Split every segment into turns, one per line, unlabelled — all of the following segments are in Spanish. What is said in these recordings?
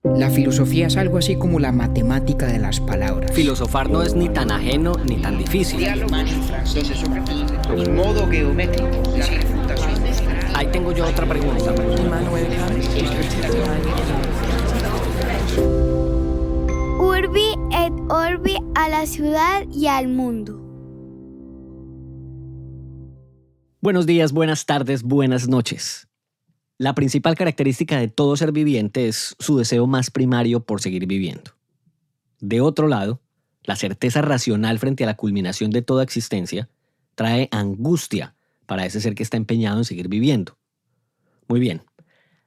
La filosofía es algo así como la matemática de las palabras.
Filosofar no es ni tan ajeno ni tan difícil.
Los modos geométricos, la refutación.
Ahí tengo yo otra pregunta.
Urbi et Orbi, a la ciudad y al mundo.
Buenos días, buenas tardes, buenas noches. La principal característica de todo ser viviente es su deseo más primario por seguir viviendo. De otro lado, la certeza racional frente a la culminación de toda existencia trae angustia para ese ser que está empeñado en seguir viviendo. Muy bien,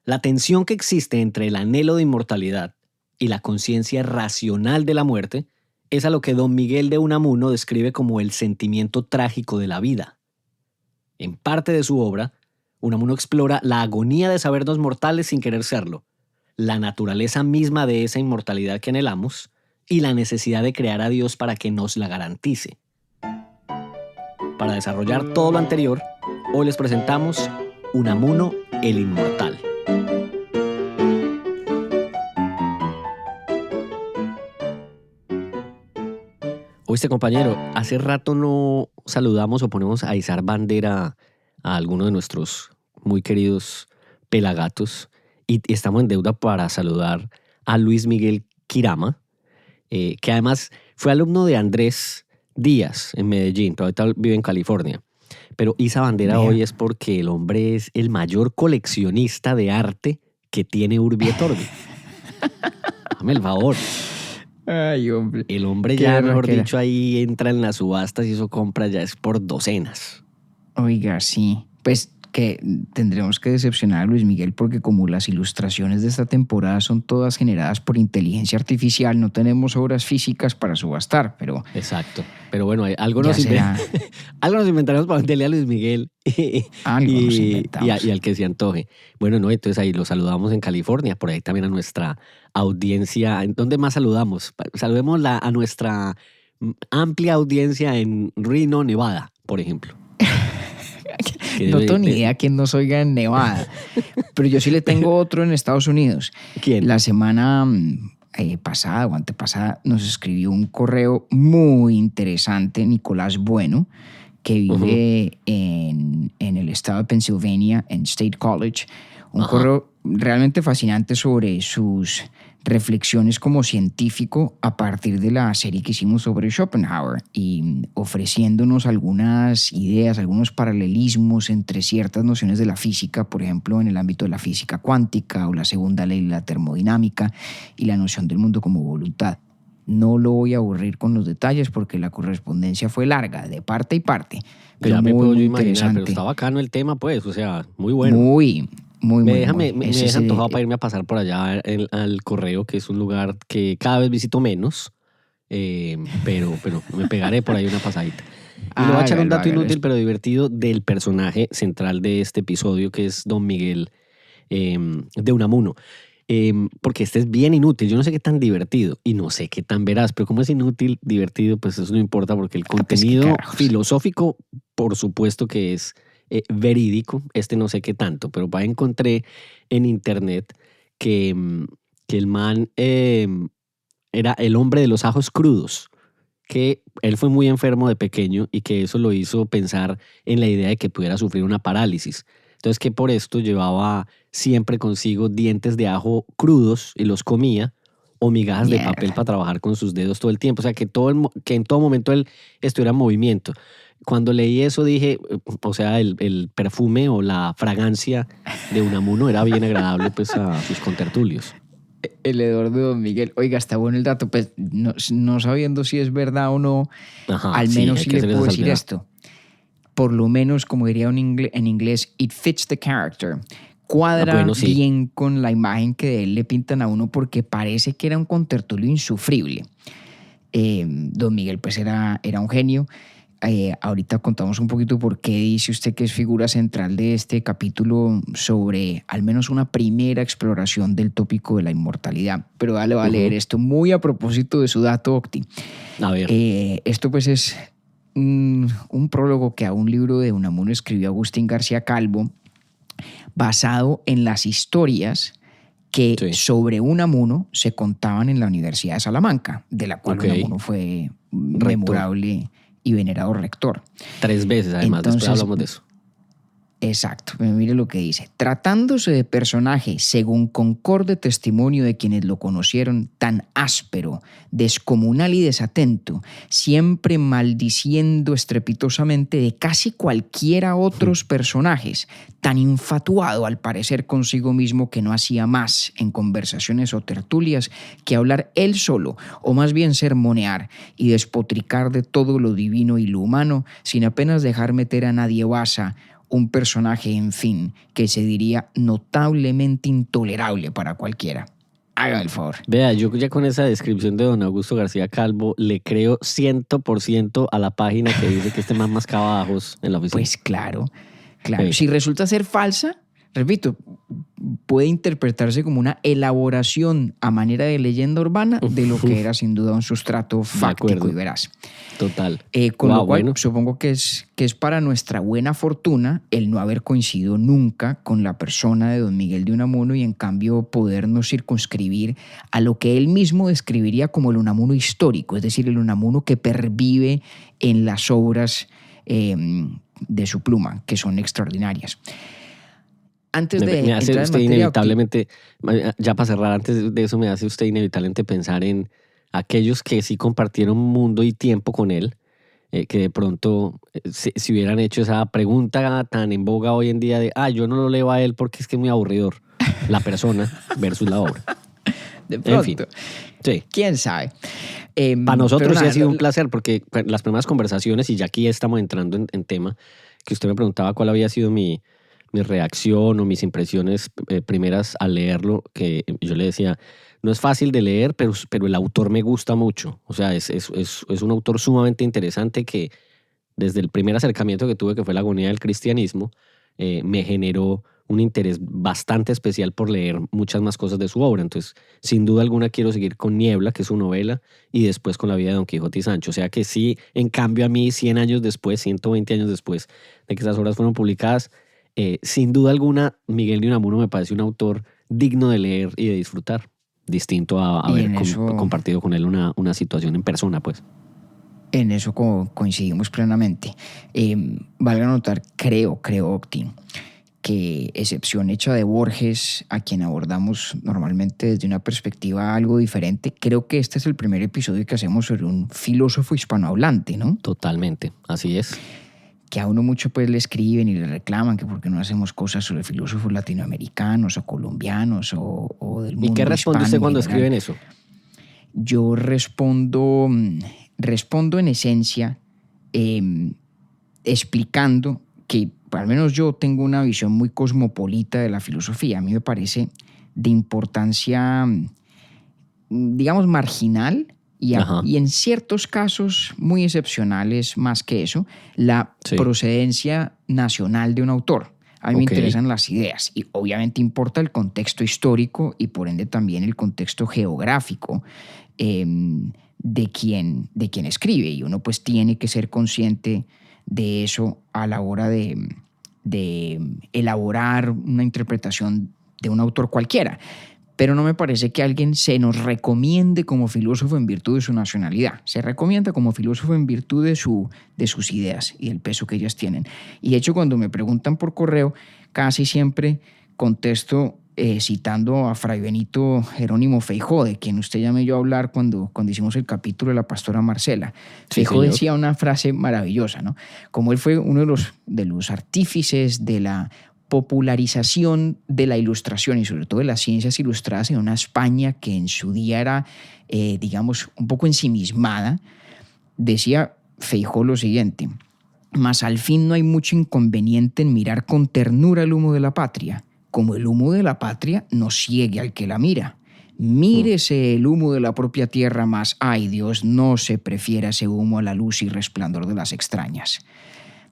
la tensión que existe entre el anhelo de inmortalidad y la conciencia racional de la muerte es a lo que don Miguel de Unamuno describe como el sentimiento trágico de la vida. En parte de su obra, Unamuno explora la agonía de sabernos mortales sin querer serlo, la naturaleza misma de esa inmortalidad que anhelamos y la necesidad de crear a Dios para que nos la garantice. Para desarrollar todo lo anterior, hoy les presentamos Unamuno el Inmortal. Oíste, compañero, hace rato no saludamos o ponemos a izar bandera a alguno de nuestros muy queridos pelagatos y estamos en deuda para saludar a Luis Miguel Quirama, que además fue alumno de Andrés Díaz en Medellín, pero ahorita vive en California. Pero iza bandera hoy es porque el hombre es el mayor coleccionista de arte que tiene Urbi et Orbi. Dame el favor.
Ay, hombre.
El hombre ya, mejor dicho, ahí entra en las subastas y eso compra ya es por docenas.
Oiga, sí. Pues que tendremos que decepcionar a Luis Miguel porque como las ilustraciones de esta temporada son todas generadas por inteligencia artificial, no tenemos obras físicas para subastar, pero...
Exacto. Pero bueno, algo nos inventaremos para venderle a Luis Miguel y al que se antoje. Bueno, no, entonces ahí lo saludamos en California, por ahí también a nuestra audiencia. ¿Dónde más saludamos? Saludemos a nuestra amplia audiencia en Reno, Nevada, por ejemplo.
No tengo ni idea quién nos oiga en Nevada, pero yo sí le tengo otro en Estados Unidos.
¿Quién?
La semana pasada o antepasada nos escribió un correo muy interesante, Nicolás Bueno, que vive en el estado de Pennsylvania, en State College. Un correo realmente fascinante sobre sus reflexiones como científico a partir de la serie que hicimos sobre Schopenhauer y ofreciéndonos algunas ideas, algunos paralelismos entre ciertas nociones de la física, por ejemplo, en el ámbito de la física cuántica o la segunda ley de la termodinámica y la noción del mundo como voluntad. No lo voy a aburrir con los detalles porque la correspondencia fue larga, de parte y parte, pero
ya
muy,
me puedo
muy
imaginar,
interesante.
pero está bacano el tema, pues, o sea, muy bueno.
Muy
me deja antojado para irme a pasar por allá al Correo, que es un lugar que cada vez visito menos, pero me pegaré por ahí una pasadita. Y le voy a echar un dato inútil pero divertido del personaje central de este episodio, que es don Miguel de Unamuno. Porque este es bien inútil, yo no sé qué tan divertido y no sé qué tan veraz, pero como es inútil, divertido, pues eso no importa porque el contenido filosófico, por supuesto que es verídico, no sé qué tanto, pero encontré en internet que el man era el hombre de los ajos crudos, que él fue muy enfermo de pequeño y que eso lo hizo pensar en la idea de que pudiera sufrir una parálisis. Entonces que por esto llevaba siempre consigo dientes de ajo crudos y los comía, o migajas de papel para trabajar con sus dedos todo el tiempo. O sea, que en todo momento él estuviera en movimiento. Cuando leí eso dije, o sea, el perfume o la fragancia de Unamuno era bien agradable pues a sus contertulios.
El hedor de don Miguel. Oiga, está bueno el dato, pues no sabiendo si es verdad o no, al menos sí le puedo decir esto. Por lo menos, como diría en inglés, it fits the character. Cuadra bien con la imagen que de él le pintan a uno porque parece que era un contertulio insufrible. Don Miguel pues era un genio. Ahorita contamos un poquito por qué dice usted que es figura central de este capítulo sobre al menos una primera exploración del tópico de la inmortalidad. Pero dale, va a leer esto muy a propósito de su dato, Octi.
A ver.
Esto pues es un prólogo que a un libro de Unamuno escribió Agustín García Calvo basado en las historias que
Sí.
sobre Unamuno se contaban en la Universidad de Salamanca, de la cual
Ok.
Unamuno fue memorable y venerado rector.
3 veces, además. Después
Entonces,
hablamos de eso.
exacto, mire lo que dice. Tratándose de personaje, según concorde testimonio de quienes lo conocieron, tan áspero, descomunal y desatento, siempre maldiciendo estrepitosamente de casi cualquiera otros personajes, tan infatuado al parecer consigo mismo que no hacía más en conversaciones o tertulias que hablar él solo, o más bien sermonear y despotricar de todo lo divino y lo humano, sin apenas dejar meter a nadie basa, un personaje, en fin, que se diría notablemente intolerable para cualquiera. Haga el favor.
Vea, yo ya con esa descripción de don Augusto García Calvo le creo 100% a la página que dice que este man mascaba ajos en la oficina.
Pues claro, claro.
Sí.
Si resulta ser falsa, repito, puede interpretarse como una elaboración a manera de leyenda urbana de lo que era sin duda un sustrato fáctico
acuerdo.
y veraz.
Total.
Con
Wow,
lo cual,
bueno.
supongo que es para nuestra buena fortuna el no haber coincidido nunca con la persona de don Miguel de Unamuno y en cambio podernos circunscribir a lo que él mismo describiría como el Unamuno histórico, es decir, el Unamuno que pervive en las obras de su pluma, que son extraordinarias. Antes de
Me hace
entrar en
usted
materia,
inevitablemente, ya para cerrar, antes de eso me hace usted inevitablemente pensar en aquellos que sí compartieron mundo y tiempo con él, que de pronto si hubieran hecho esa pregunta tan en boga hoy en día de, yo no lo leo a él porque es que es muy aburridor, la persona versus la obra.
de pronto,
En fin, sí.
quién sabe.
Para nosotros
Pero
sí
nada,
ha sido un placer porque las primeras conversaciones, y ya aquí estamos entrando en tema, que usted me preguntaba cuál había sido mi reacción o mis impresiones primeras al leerlo, que yo le decía, no es fácil de leer, pero el autor me gusta mucho. O sea, es un autor sumamente interesante que desde el primer acercamiento que tuve, que fue la agonía del cristianismo, me generó un interés bastante especial por leer muchas más cosas de su obra. Entonces, sin duda alguna quiero seguir con Niebla, que es su novela, y después con La vida de Don Quijote y Sancho. O sea que sí, en cambio a mí, 100 años después, 120 años después de que esas obras fueron publicadas, sin duda alguna, Miguel de Unamuno me parece un autor digno de leer y de disfrutar, distinto a
Y
haber
en eso-
compartido con él una situación en persona, pues.
En eso coincidimos plenamente. Valga notar, creo, Octin, que excepción hecha de Borges, a quien abordamos normalmente desde una perspectiva algo diferente, creo que este es el primer episodio que hacemos sobre un filósofo hispanohablante, ¿no?
Totalmente, así es.
Que a uno mucho pues le escriben y le reclaman que por qué no hacemos cosas sobre filósofos latinoamericanos o colombianos o del mundo
¿Y qué responde
hispano
usted
en
cuando
general.
escriben eso?
Yo respondo en esencia explicando que al menos yo tengo una visión muy cosmopolita de la filosofía. A mí me parece de importancia, digamos, marginal y en ciertos casos muy excepcionales, más que eso, la procedencia nacional de un autor. A mí me interesan las ideas y obviamente importa el contexto histórico y por ende también el contexto geográfico de quien escribe, y uno pues tiene que ser consciente de eso a la hora de elaborar una interpretación de un autor cualquiera. Pero no me parece que alguien se nos recomiende como filósofo en virtud de su nacionalidad. Se recomienda como filósofo en virtud de sus ideas y del peso que ellas tienen. Y de hecho, cuando me preguntan por correo, casi siempre contesto citando a Fray Benito Jerónimo Feijó, de quien usted ya me oyó hablar cuando hicimos el capítulo de la pastora Marcela. Feijó decía una frase maravillosa, ¿no? Como él fue uno de los artífices de la popularización de la ilustración y sobre todo de las ciencias ilustradas en una España que en su día era, digamos, un poco ensimismada, decía Feijó lo siguiente: mas al fin no hay mucho inconveniente en mirar con ternura el humo de la patria, como el humo de la patria no ciegue al que la mira. Mírese el humo de la propia tierra, mas, ay Dios, no se prefiera ese humo a la luz y resplandor de las extrañas.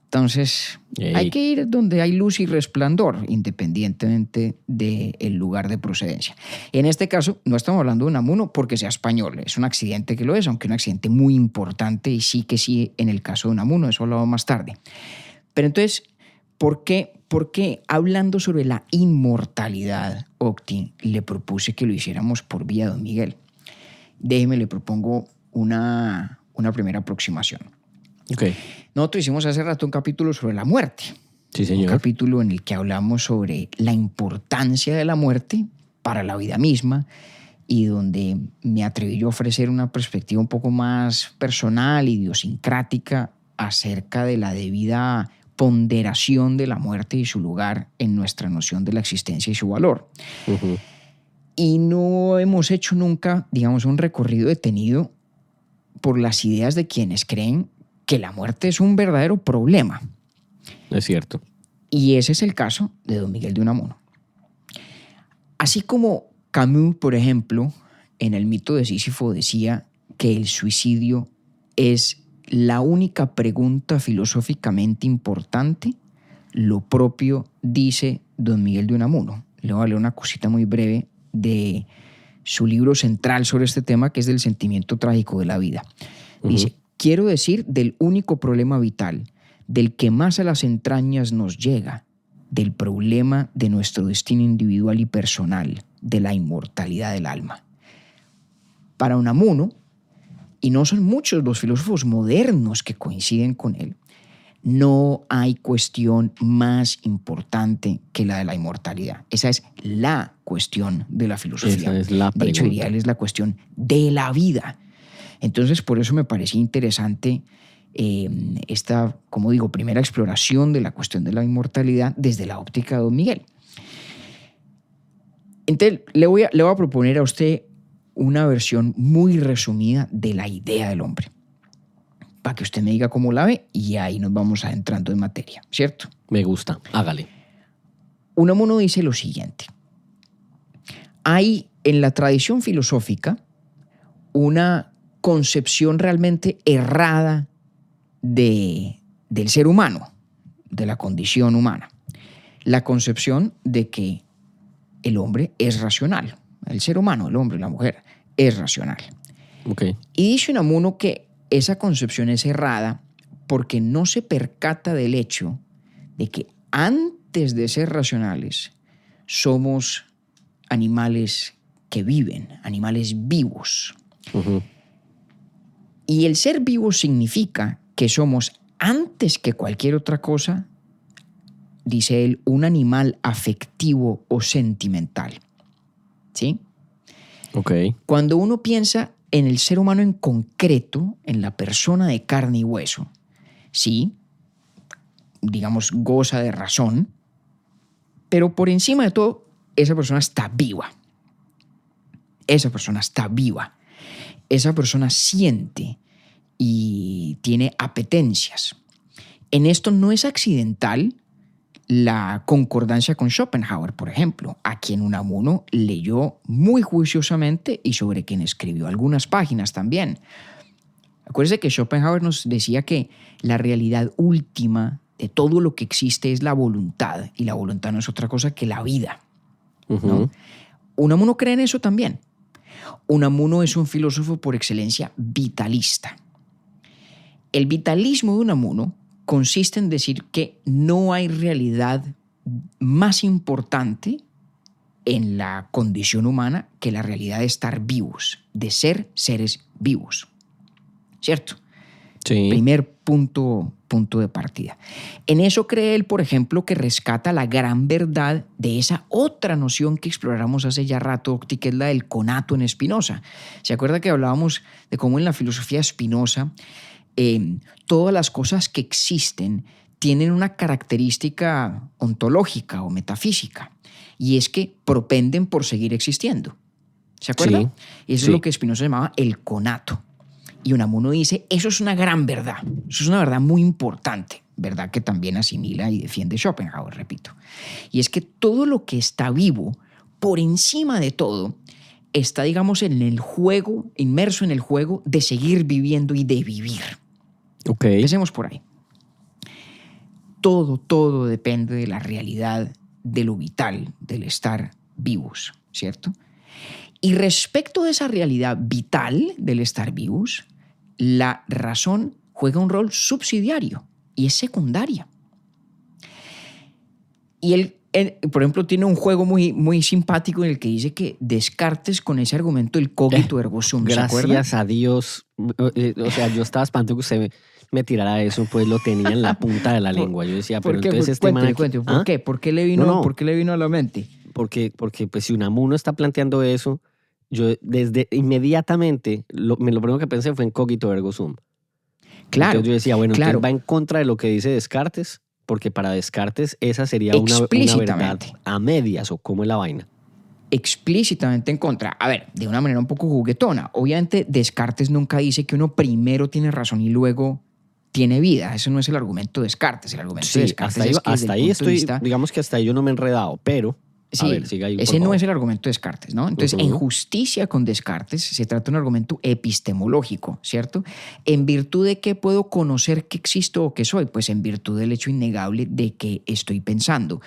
Entonces, hay que ir donde hay luz y resplandor, independientemente del lugar de procedencia. En este caso, no estamos hablando de Unamuno porque sea español, es un accidente que lo es, aunque un accidente muy importante, y sí que sí en el caso de Unamuno, eso hablamos más tarde. Pero entonces, ¿por qué ¿por qué hablando sobre la inmortalidad, Octi, le propuse que lo hiciéramos por vía Don Miguel? Déjeme, le propongo una primera aproximación.
Okay.
Nosotros hicimos hace rato un capítulo sobre la muerte.
Sí, señor.
Un capítulo en el que hablamos sobre la importancia de la muerte para la vida misma y donde me atreví yo a ofrecer una perspectiva un poco más personal, idiosincrática, acerca de la debida ponderación de la muerte y su lugar en nuestra noción de la existencia y su valor.
Uh-huh.
Y no hemos hecho nunca, digamos, un recorrido detenido por las ideas de quienes creen que la muerte es un verdadero problema.
Es cierto.
Y ese es el caso de Don Miguel de Unamuno. Así como Camus, por ejemplo, en el mito de Sísifo decía que el suicidio es la única pregunta filosóficamente importante, lo propio dice Don Miguel de Unamuno. Le voy a leer una cosita muy breve de su libro central sobre este tema, que es del sentimiento trágico de la vida. Dice, quiero decir del único problema vital, del que más a las entrañas nos llega, del problema de nuestro destino individual y personal, de la inmortalidad del alma. Para Unamuno, y no son muchos los filósofos modernos que coinciden con él, no hay cuestión más importante que la de la inmortalidad. Esa es la cuestión de la filosofía.
Esa es la pregunta.
De hecho, diría él, es la cuestión de la vida. Entonces, por eso me parecía interesante esta, como digo, primera exploración de la cuestión de la inmortalidad desde la óptica de Don Miguel. Entonces, le voy a proponer a usted una versión muy resumida de la idea del hombre, para que usted me diga cómo la ve y ahí nos vamos adentrando en materia, ¿cierto?
Me gusta, hágale.
Unamuno dice lo siguiente. Hay en la tradición filosófica una concepción realmente errada del ser humano, de la condición humana. La concepción de que el hombre es racional. El ser humano, el hombre, la mujer, es racional.
Okay.
Y dice Unamuno que esa concepción es errada porque no se percata del hecho de que antes de ser racionales somos animales que viven, animales vivos.
Uh-huh.
Y el ser vivo significa que somos, antes que cualquier otra cosa, dice él, un animal afectivo o sentimental. ¿Sí?
Okay.
Cuando uno piensa en el ser humano en concreto, en la persona de carne y hueso, sí, digamos, goza de razón, pero por encima de todo, esa persona está viva. Esa persona está viva. Esa persona siente y tiene apetencias. En esto no es accidental la concordancia con Schopenhauer, por ejemplo, a quien Unamuno leyó muy juiciosamente y sobre quien escribió algunas páginas también. Acuérdese que Schopenhauer nos decía que la realidad última de todo lo que existe es la voluntad, y la voluntad no es otra cosa que la vida, ¿no? Unamuno cree en eso también. Unamuno es un filósofo por excelencia vitalista. El vitalismo de Unamuno consiste en decir que no hay realidad más importante en la condición humana que la realidad de estar vivos, de ser seres vivos. ¿Cierto?
Sí.
Primer punto de partida. En eso cree él, por ejemplo, que rescata la gran verdad de esa otra noción que exploramos hace ya rato, Octi, que es la del conato en Spinoza. ¿Se acuerda que hablábamos de cómo en la filosofía de Spinoza todas las cosas que existen tienen una característica ontológica o metafísica, y es que propenden por seguir existiendo? ¿Se acuerda?
Sí,
y eso
sí.
es lo que Spinoza llamaba el conato. Y Unamuno dice, eso es una gran verdad, eso es una verdad muy importante, verdad que también asimila y defiende Schopenhauer, repito. Y es que todo lo que está vivo, por encima de todo, está, digamos, en el juego, inmerso en el juego de seguir viviendo y de vivir.
Ok.
Empecemos por ahí. Todo depende de la realidad de lo vital, del estar vivos, ¿cierto? Y respecto de esa realidad vital del estar vivos, la razón juega un rol subsidiario y es secundaria. Y él, por ejemplo, tiene un juego muy, muy simpático en el que dice que Descartes con ese argumento del cogito ergo sum, ¿se acuerdan?
Gracias a Dios. O sea, yo estaba espantado que usted me tirara eso, pues lo tenía en la punta de la lengua. Yo decía, pero entonces este man aquí-
Cuénteme, ¿por qué? ¿Por qué le vino,
No.
¿por qué le vino a la mente?
Porque pues si Unamuno está planteando eso, yo desde inmediatamente lo primero que pensé fue en cogito ergo sum.
Claro.
Entonces yo decía, bueno,
claro.
entonces va en contra de lo que dice Descartes, porque para Descartes esa sería una verdad
Explícitamente.
a medias, o cómo es la vaina.
Explícitamente en contra. A ver, de una manera un poco juguetona. Obviamente Descartes nunca dice que uno primero tiene razón y luego tiene vida. Eso no es el argumento de Descartes. El argumento de
Sí,
Descartes
hasta ahí,
es que desde
hasta
el
ahí
punto de
estoy,
vista-
digamos que hasta ahí yo no me he enredado, pero
Sí,
a ver, siga ahí, por
ese no
favor.
es el argumento de Descartes, ¿no? Entonces, en justicia con Descartes se trata de un argumento epistemológico, ¿cierto? ¿En virtud de qué puedo conocer que existo o que soy? Pues en virtud del hecho innegable de que estoy pensando.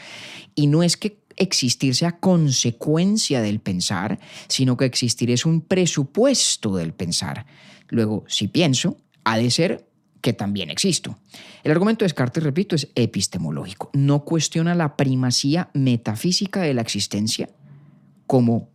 Y no es que existir sea consecuencia del pensar, sino que existir es un presupuesto del pensar. Luego, si pienso, ha de ser que también existo. El argumento de Descartes, repito, es epistemológico. No cuestiona la primacía metafísica de la existencia como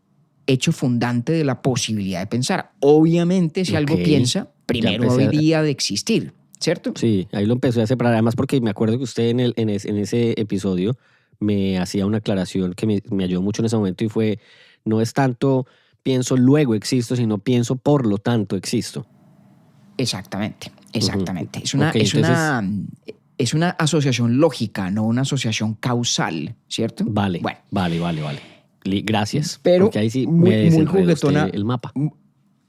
hecho fundante de la posibilidad de pensar. Obviamente, si algo
Ok.
piensa, primero
empecé a-
habría de existir, ¿cierto?
Sí, ahí lo empecé a separar, además porque me acuerdo que usted en ese episodio me hacía una aclaración que me ayudó mucho en ese momento y fue, no es tanto pienso luego existo, sino pienso por lo tanto existo.
Exactamente.
Ok,
Es una asociación lógica, no una asociación causal, ¿cierto?
Vale,
Bueno,
vale. Gracias.
Pero
porque ahí sí
muy-
me
muy
desenredó
juguetona-
usted el mapa.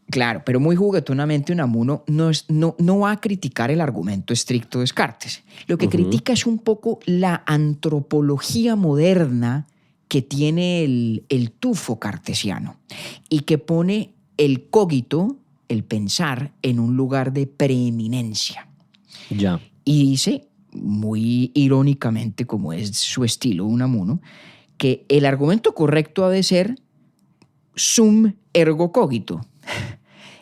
claro, pero muy juguetonamente Unamuno no va a criticar el argumento estricto de Descartes. Lo que critica es un poco la antropología moderna que tiene el tufo cartesiano y que pone el cogito, el pensar, en un lugar de preeminencia.
Ya.
Y dice, muy irónicamente, como es su estilo Unamuno, que el argumento correcto ha de ser sum ergo cogito.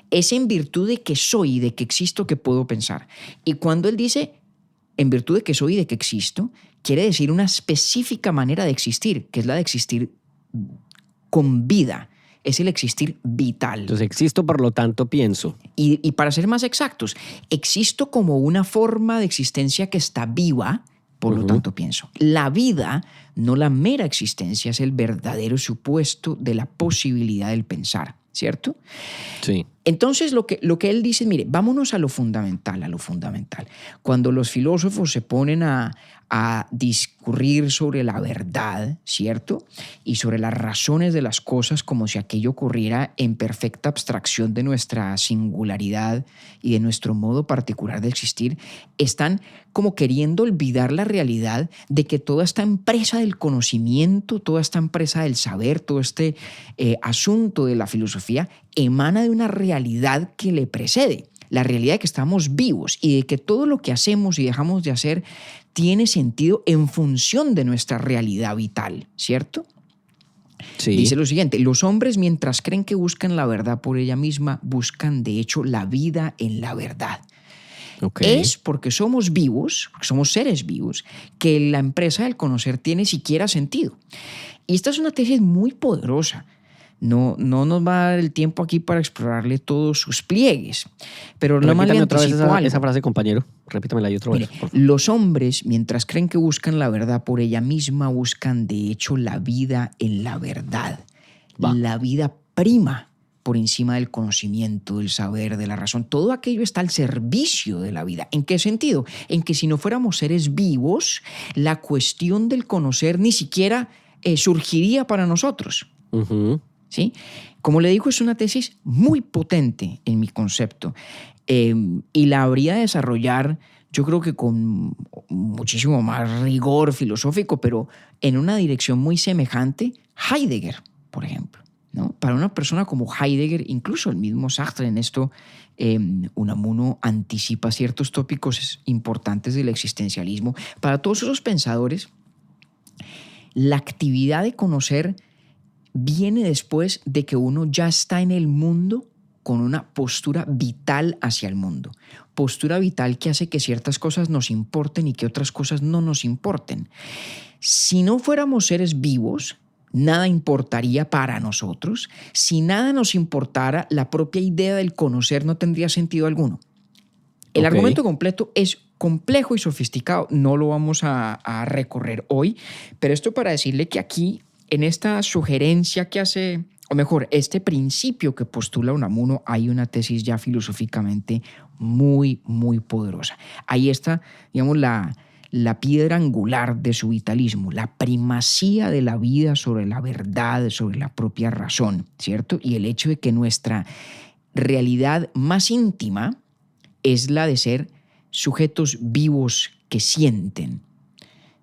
Es en virtud de que soy, de que existo, que puedo pensar. Y cuando él dice, en virtud de que soy y de que existo, quiere decir una específica manera de existir, que es la de existir con vida. Es el existir vital.
Entonces existo, por lo tanto pienso.
Y para ser más exactos, existo como una forma de existencia que está viva, por lo tanto pienso. La vida, no la mera existencia, es el verdadero supuesto de la posibilidad del pensar, ¿cierto?
Sí.
Entonces lo que él dice, mire, vámonos a lo fundamental, Cuando los filósofos se ponen a discurrir sobre la verdad, ¿cierto? Y sobre las razones de las cosas como si aquello ocurriera en perfecta abstracción de nuestra singularidad y de nuestro modo particular de existir, están como queriendo olvidar la realidad de que toda esta empresa del conocimiento, toda esta empresa del saber, todo este asunto de la filosofía emana de una realidad que le precede, la realidad de que estamos vivos y de que todo lo que hacemos y dejamos de hacer tiene sentido en función de nuestra realidad vital, ¿cierto?
Sí.
Dice lo siguiente, los hombres mientras creen que buscan la verdad por ella misma, buscan de hecho la vida en la verdad.
Ok.
Es porque somos vivos, porque somos seres vivos, que la empresa del conocer tiene siquiera sentido. Y esta es una tesis muy poderosa. No nos va a dar el tiempo aquí para explorarle todos sus pliegues. Pero no más le
Repítame otra vez
anticipo algo.
esa frase, compañero. Repítamela ahí otra vez.
Mire,
por favor.
los hombres, mientras creen que buscan la verdad por ella misma, buscan de hecho la vida en la verdad.
Va.
La vida prima por encima del conocimiento, del saber, de la razón. Todo aquello está al servicio de la vida. ¿En qué sentido? En que si no fuéramos seres vivos, la cuestión del conocer ni siquiera surgiría para nosotros.
Ujú.
¿Sí? Como le digo, es una tesis muy potente en mi concepto y la habría de desarrollar, yo creo que con muchísimo más rigor filosófico, pero en una dirección muy semejante, Heidegger, por ejemplo, ¿no? Para una persona como Heidegger, incluso el mismo Sartre en esto, Unamuno anticipa ciertos tópicos importantes del existencialismo. Para todos esos pensadores, la actividad de conocer viene después de que uno ya está en el mundo con una postura vital hacia el mundo. Postura vital que hace que ciertas cosas nos importen y que otras cosas no nos importen. Si no fuéramos seres vivos, nada importaría para nosotros. Si nada nos importara, la propia idea del conocer no tendría sentido alguno. El argumento completo es complejo y sofisticado. No lo vamos a recorrer hoy, pero esto para decirle que aquí, en esta sugerencia que hace, o mejor, este principio que postula Unamuno, hay una tesis ya filosóficamente muy, muy poderosa. Ahí está, digamos, la piedra angular de su vitalismo, la primacía de la vida sobre la verdad, sobre la propia razón, ¿cierto? Y el hecho de que nuestra realidad más íntima es la de ser sujetos vivos que sienten,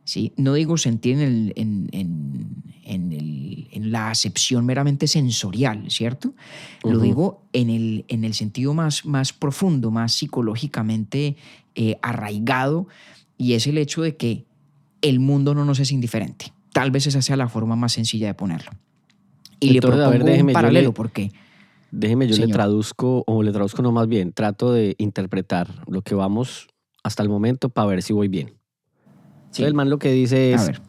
¿sí? No digo sentir en la acepción meramente sensorial, ¿cierto? Lo digo en el sentido más profundo, más psicológicamente arraigado, y es el hecho de que el mundo no nos es indiferente. Tal vez esa sea la forma más sencilla de ponerlo. Y
entonces,
le propongo un paralelo, porque...
Déjeme, yo
Señor.
le traduzco no, más bien, trato de interpretar lo que vamos hasta el momento para ver si voy bien.
Sí.
El man lo que dice
A
es,
ver.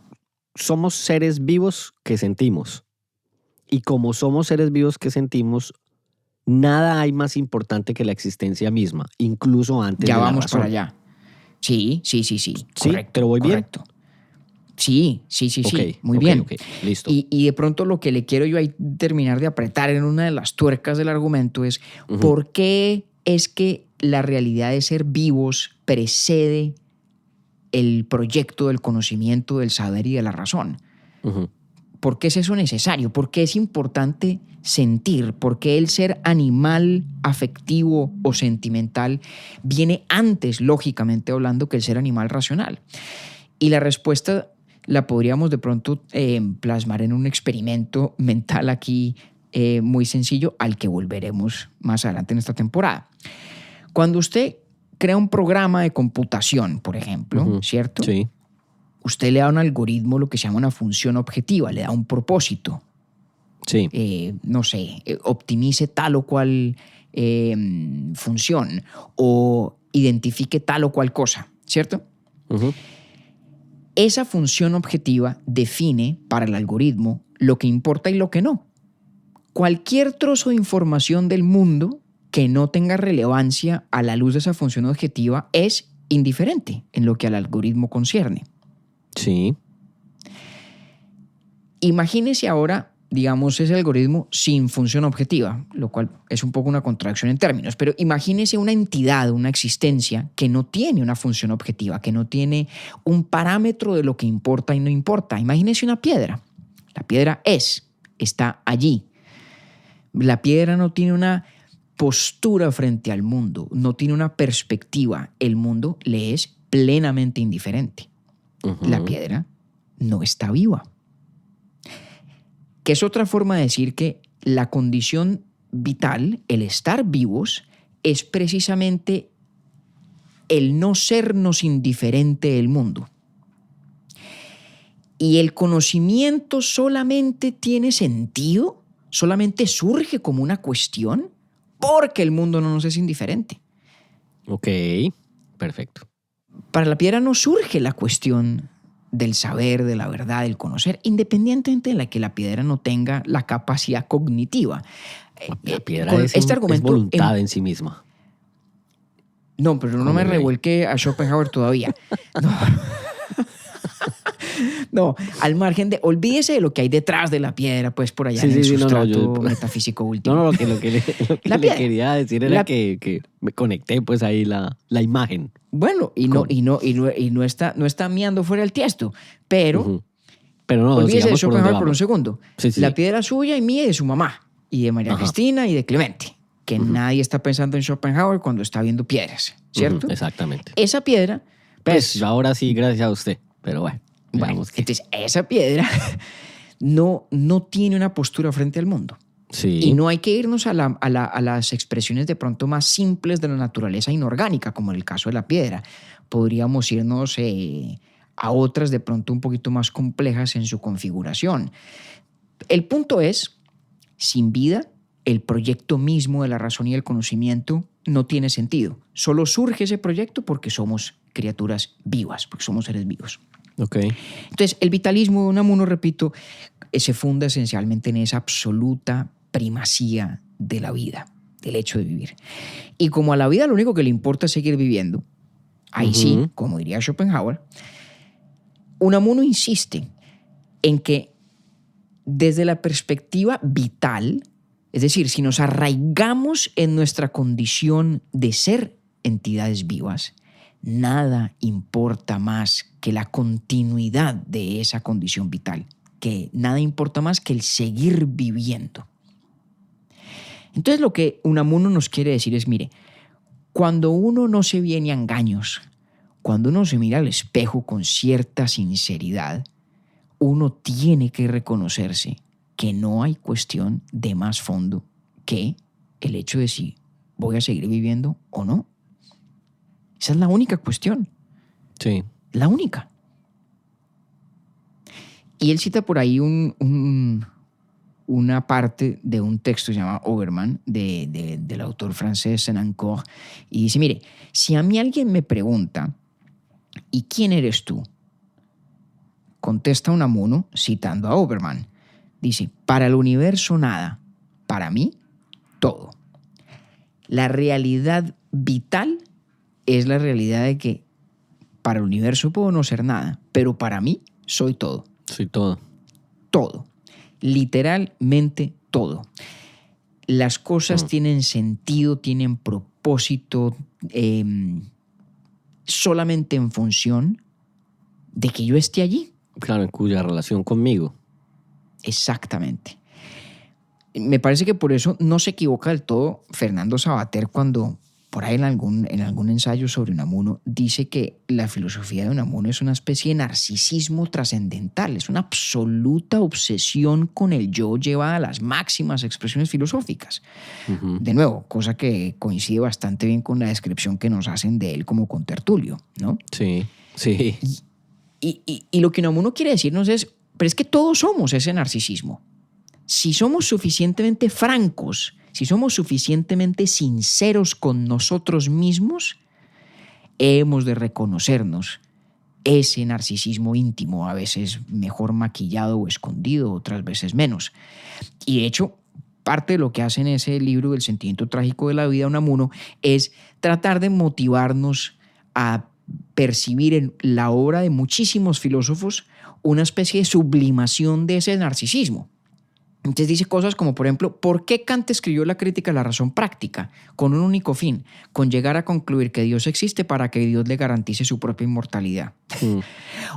somos seres vivos que sentimos. Y como somos seres vivos que sentimos, nada hay más importante que la existencia misma, incluso antes
Ya
de la
vamos
razón.
para allá. Sí.
¿Sí?
Correcto.
¿Pero voy bien?
Correcto. Sí. Muy
Ok,
bien.
ok, listo.
Y de pronto lo que le quiero yo ahí terminar de apretar en una de las tuercas del argumento es ¿por qué es que la realidad de ser vivos precede el proyecto del conocimiento, del saber y de la razón? ¿Por qué es eso necesario? ¿Por qué es importante sentir? ¿Por qué el ser animal afectivo o sentimental viene antes, lógicamente hablando, que el ser animal racional? Y la respuesta la podríamos de pronto plasmar en un experimento mental aquí muy sencillo, al que volveremos más adelante en esta temporada. Cuando usted crea un programa de computación, por ejemplo, ¿cierto?
Sí.
Usted le da a un algoritmo lo que se llama una función objetiva, le da un propósito.
Sí.
No sé, optimice tal o cual función o identifique tal o cual cosa, ¿cierto? Esa función objetiva define para el algoritmo lo que importa y lo que no. Cualquier trozo de información del mundo que no tenga relevancia a la luz de esa función objetiva es indiferente en lo que al algoritmo concierne.
Sí.
Imagínese ahora, digamos, ese algoritmo sin función objetiva, lo cual es un poco una contradicción en términos, pero imagínese una entidad, una existencia que no tiene una función objetiva, que no tiene un parámetro de lo que importa y no importa. Imagínese una piedra. La piedra está allí. La piedra no tiene una postura frente al mundo, no tiene una perspectiva. El mundo le es plenamente indiferente. La piedra no está viva. Que es otra forma de decir que la condición vital, el estar vivos, es precisamente el no sernos indiferente del mundo. Y el conocimiento solamente tiene sentido, solamente surge como una cuestión porque el mundo no nos es indiferente.
Ok, perfecto.
Para la piedra no surge la cuestión del saber, de la verdad, del conocer, independientemente de la que la piedra no tenga la capacidad cognitiva.
La piedra
Con
es,
este argumento,
es voluntad en sí misma.
No, pero no me revuelque a Schopenhauer todavía. No, al margen de... Olvídese de lo que hay detrás de la piedra, pues por allá en el sustrato metafísico último.
No, lo que le quería decir era que me conecté pues ahí la imagen.
Bueno, y no está miando fuera el tiesto, pero...
Pero no,
olvídese de Schopenhauer por un segundo.
Sí.
La piedra suya y mía y de su mamá, y de María Cristina y de Clemente, que nadie está pensando en Schopenhauer cuando está viendo piedras, ¿cierto?
Exactamente.
Esa piedra...
Pues ahora sí, gracias a usted, pero bueno.
Entonces esa piedra no tiene una postura frente al mundo.
Sí.
Y no hay que irnos a las expresiones de pronto más simples de la naturaleza inorgánica, como en el caso de la piedra. Podríamos irnos a otras de pronto un poquito más complejas en su configuración. El punto es, sin vida el proyecto mismo de la razón y el conocimiento no tiene sentido. Solo surge ese proyecto porque somos criaturas vivas, porque somos seres vivos.
Okay.
Entonces, el vitalismo de Unamuno, repito, se funda esencialmente en esa absoluta primacía de la vida, del hecho de vivir. Y como a la vida lo único que le importa es seguir viviendo, ahí sí, como diría Schopenhauer, Unamuno insiste en que desde la perspectiva vital, es decir, si nos arraigamos en nuestra condición de ser entidades vivas, nada importa más que la continuidad de esa condición vital, que nada importa más que el seguir viviendo. Entonces lo que Unamuno nos quiere decir es, mire, cuando uno no se viene a engaños, cuando uno se mira al espejo con cierta sinceridad, uno tiene que reconocerse que no hay cuestión de más fondo que el hecho de si voy a seguir viviendo o no. Esa es la única cuestión.
Sí.
La única. Y él cita por ahí una parte de un texto que se llama Obermann, del autor francés Senancour, y dice, mire, si a mí alguien me pregunta, ¿y quién eres tú? Contesta Unamuno citando a Obermann. Dice, para el universo nada, para mí todo. La realidad vital es la realidad de que para el universo puedo no ser nada, pero para mí soy todo.
Soy todo.
Todo. Literalmente todo. Las cosas tienen sentido, tienen propósito, solamente en función de que yo esté allí.
Claro, en cuya relación conmigo.
Exactamente. Me parece que por eso no se equivoca del todo Fernando Savater cuando por ahí en algún ensayo sobre Unamuno dice que la filosofía de Unamuno es una especie de narcisismo trascendental, es una absoluta obsesión con el yo llevada a las máximas expresiones filosóficas. De nuevo, cosa que coincide bastante bien con la descripción que nos hacen de él como contertulio, ¿no?
Sí, sí.
Y lo que Unamuno quiere decirnos es, pero es que todos somos ese narcisismo. Si somos suficientemente francos, si somos suficientemente sinceros con nosotros mismos, hemos de reconocernos ese narcisismo íntimo, a veces mejor maquillado o escondido, otras veces menos. Y de hecho, parte de lo que hace en ese libro, El sentimiento trágico de la vida, Unamuno, es tratar de motivarnos a percibir en la obra de muchísimos filósofos una especie de sublimación de ese narcisismo. Entonces dice cosas como, por ejemplo, ¿por qué Kant escribió la crítica a la razón práctica? Con un único fin, con llegar a concluir que Dios existe para que Dios le garantice su propia inmortalidad.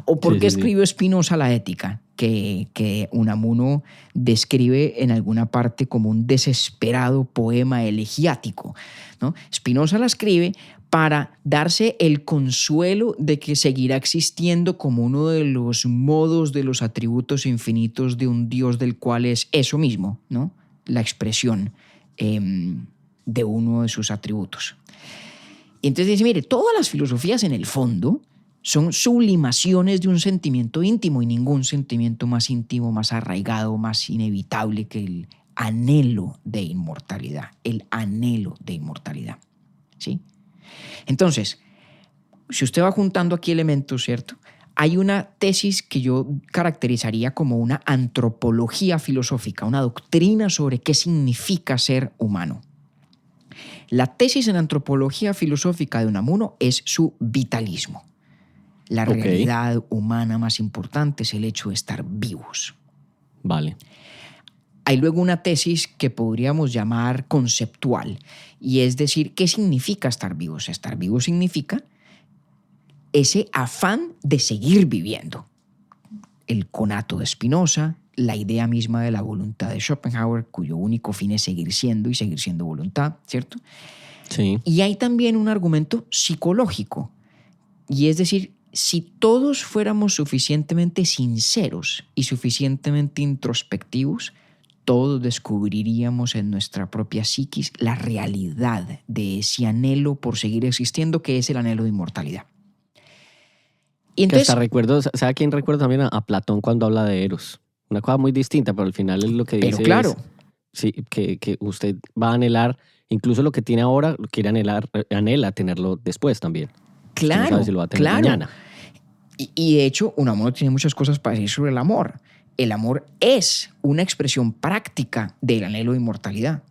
¿O por qué escribió Spinoza la ética? Que Unamuno describe en alguna parte como un desesperado poema elegiático, ¿no? Spinoza la escribe para darse el consuelo de que seguirá existiendo como uno de los modos, de los atributos infinitos de un Dios del cual es eso mismo, ¿no? La expresión de uno de sus atributos. Y entonces dice, mire, todas las filosofías en el fondo son sublimaciones de un sentimiento íntimo y ningún sentimiento más íntimo, más arraigado, más inevitable que el anhelo de inmortalidad, el anhelo de inmortalidad, ¿sí? Entonces, si usted va juntando aquí elementos, ¿cierto? Hay una tesis que yo caracterizaría como una antropología filosófica, una doctrina sobre qué significa ser humano. La tesis en antropología filosófica de Unamuno es su vitalismo. La realidad humana más importante es el hecho de estar vivos.
Vale.
Hay luego una tesis que podríamos llamar conceptual, y es decir, ¿qué significa estar vivos? Estar vivo significa ese afán de seguir viviendo. El conato de Spinoza, la idea misma de la voluntad de Schopenhauer, cuyo único fin es seguir siendo y seguir siendo voluntad, ¿cierto?
Sí.
Y hay también un argumento psicológico, y es decir, si todos fuéramos suficientemente sinceros y suficientemente introspectivos, todos descubriríamos en nuestra propia psiquis la realidad de ese anhelo por seguir existiendo, que es el anhelo de inmortalidad. Y entonces,
que hasta recuerdo, ¿sabe a quién recuerdo también? A Platón cuando habla de Eros. Una cosa muy distinta, pero al final es lo que dice.
Pero claro,
sí, que usted va a anhelar, incluso lo que tiene ahora, quiere anhela tenerlo después también.
Claro,
Usted no sabe si lo va a tener
claro.
mañana.
Y de hecho, Unamuno tiene muchas cosas para decir sobre el amor. El amor es una expresión práctica del anhelo de inmortalidad.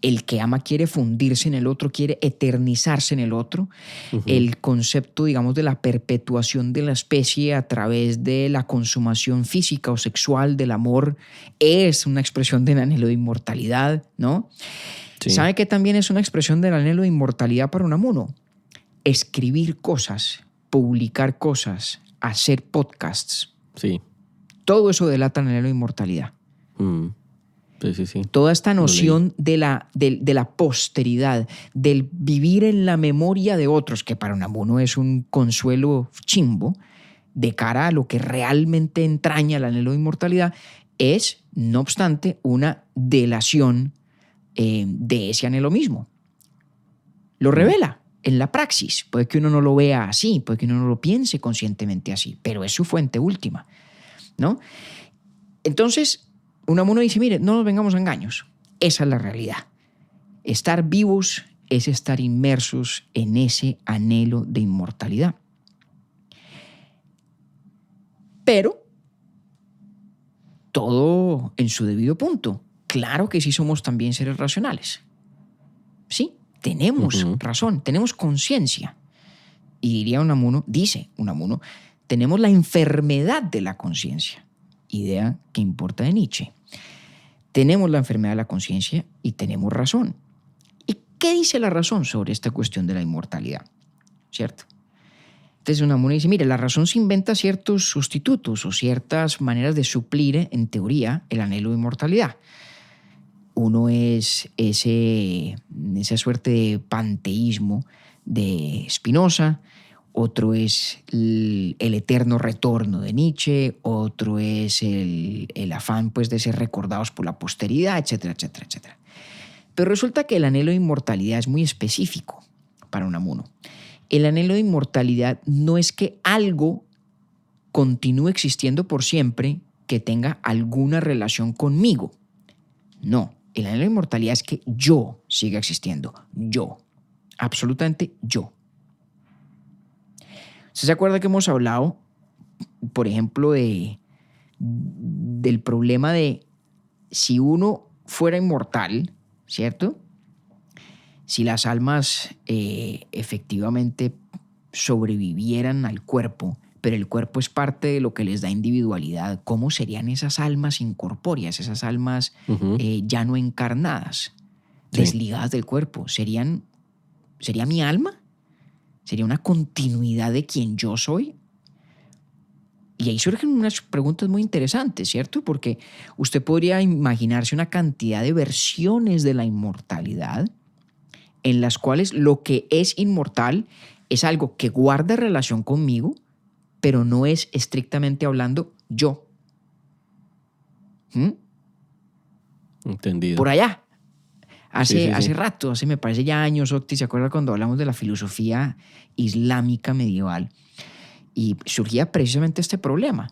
El que ama quiere fundirse en el otro, quiere eternizarse en el otro. El concepto, digamos, de la perpetuación de la especie a través de la consumación física o sexual del amor es una expresión del anhelo de inmortalidad, ¿no?
Sí.
¿Sabe qué también es una expresión del anhelo de inmortalidad para Unamuno? Escribir cosas, publicar cosas, hacer podcasts.
Sí.
Todo eso delata el anhelo de inmortalidad.
Sí.
Toda esta noción de la posteridad, del vivir en la memoria de otros, que para Unamuno es un consuelo chimbo, de cara a lo que realmente entraña el anhelo de inmortalidad, es, no obstante, una delación de ese anhelo mismo. Lo revela en la praxis. Puede que uno no lo vea así, puede que uno no lo piense conscientemente así, pero es su fuente última, ¿no? Entonces, Unamuno dice, mire, no nos vengamos a engaños. Esa es la realidad. Estar vivos es estar inmersos en ese anhelo de inmortalidad. Pero todo en su debido punto. Claro que sí somos también seres racionales. Sí, tenemos razón, tenemos conciencia. Y dice Unamuno, tenemos la enfermedad de la conciencia. Idea que importa de Nietzsche. Tenemos la enfermedad de la conciencia y tenemos razón. ¿Y qué dice la razón sobre esta cuestión de la inmortalidad? ¿Cierto? Entonces Unamuno dice, mire, la razón se inventa ciertos sustitutos o ciertas maneras de suplir, en teoría, el anhelo de inmortalidad. Uno es esa suerte de panteísmo de Spinoza, otro es el eterno retorno de Nietzsche, otro es el afán pues, de ser recordados por la posteridad, etcétera, etcétera, etcétera. Pero resulta que el anhelo de inmortalidad es muy específico para Unamuno. El anhelo de inmortalidad no es que algo continúe existiendo por siempre que tenga alguna relación conmigo. No, el anhelo de inmortalidad es que yo siga existiendo. Yo, absolutamente yo. ¿Usted se acuerda que hemos hablado, por ejemplo, del problema de si uno fuera inmortal, ¿cierto? Si las almas efectivamente sobrevivieran al cuerpo, pero el cuerpo es parte de lo que les da individualidad, ¿cómo serían esas almas incorpóreas, esas almas ya no encarnadas, desligadas del cuerpo? ¿Sería mi alma? ¿Sería una continuidad de quien yo soy? Y ahí surgen unas preguntas muy interesantes, ¿cierto? Porque usted podría imaginarse una cantidad de versiones de la inmortalidad en las cuales lo que es inmortal es algo que guarda relación conmigo, pero no es estrictamente hablando yo.
Entendido.
Por allá. Hace
Sí.
rato, me parece ya años, Octi, ¿se acuerda cuando hablamos de la filosofía islámica medieval? Y surgía precisamente este problema.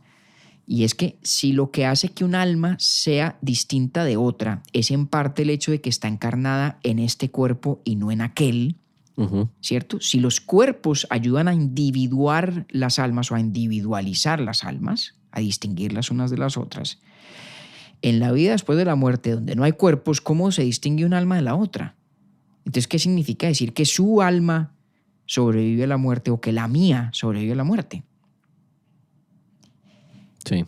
Y es que si lo que hace que un alma sea distinta de otra es en parte el hecho de que está encarnada en este cuerpo y no en aquel, ¿cierto? Si los cuerpos ayudan a individuar las almas o a individualizar las almas, a distinguirlas unas de las otras, en la vida después de la muerte, donde no hay cuerpos, ¿cómo se distingue un alma de la otra? Entonces, ¿qué significa decir que su alma sobrevive a la muerte o que la mía sobrevive a la muerte?
Sí.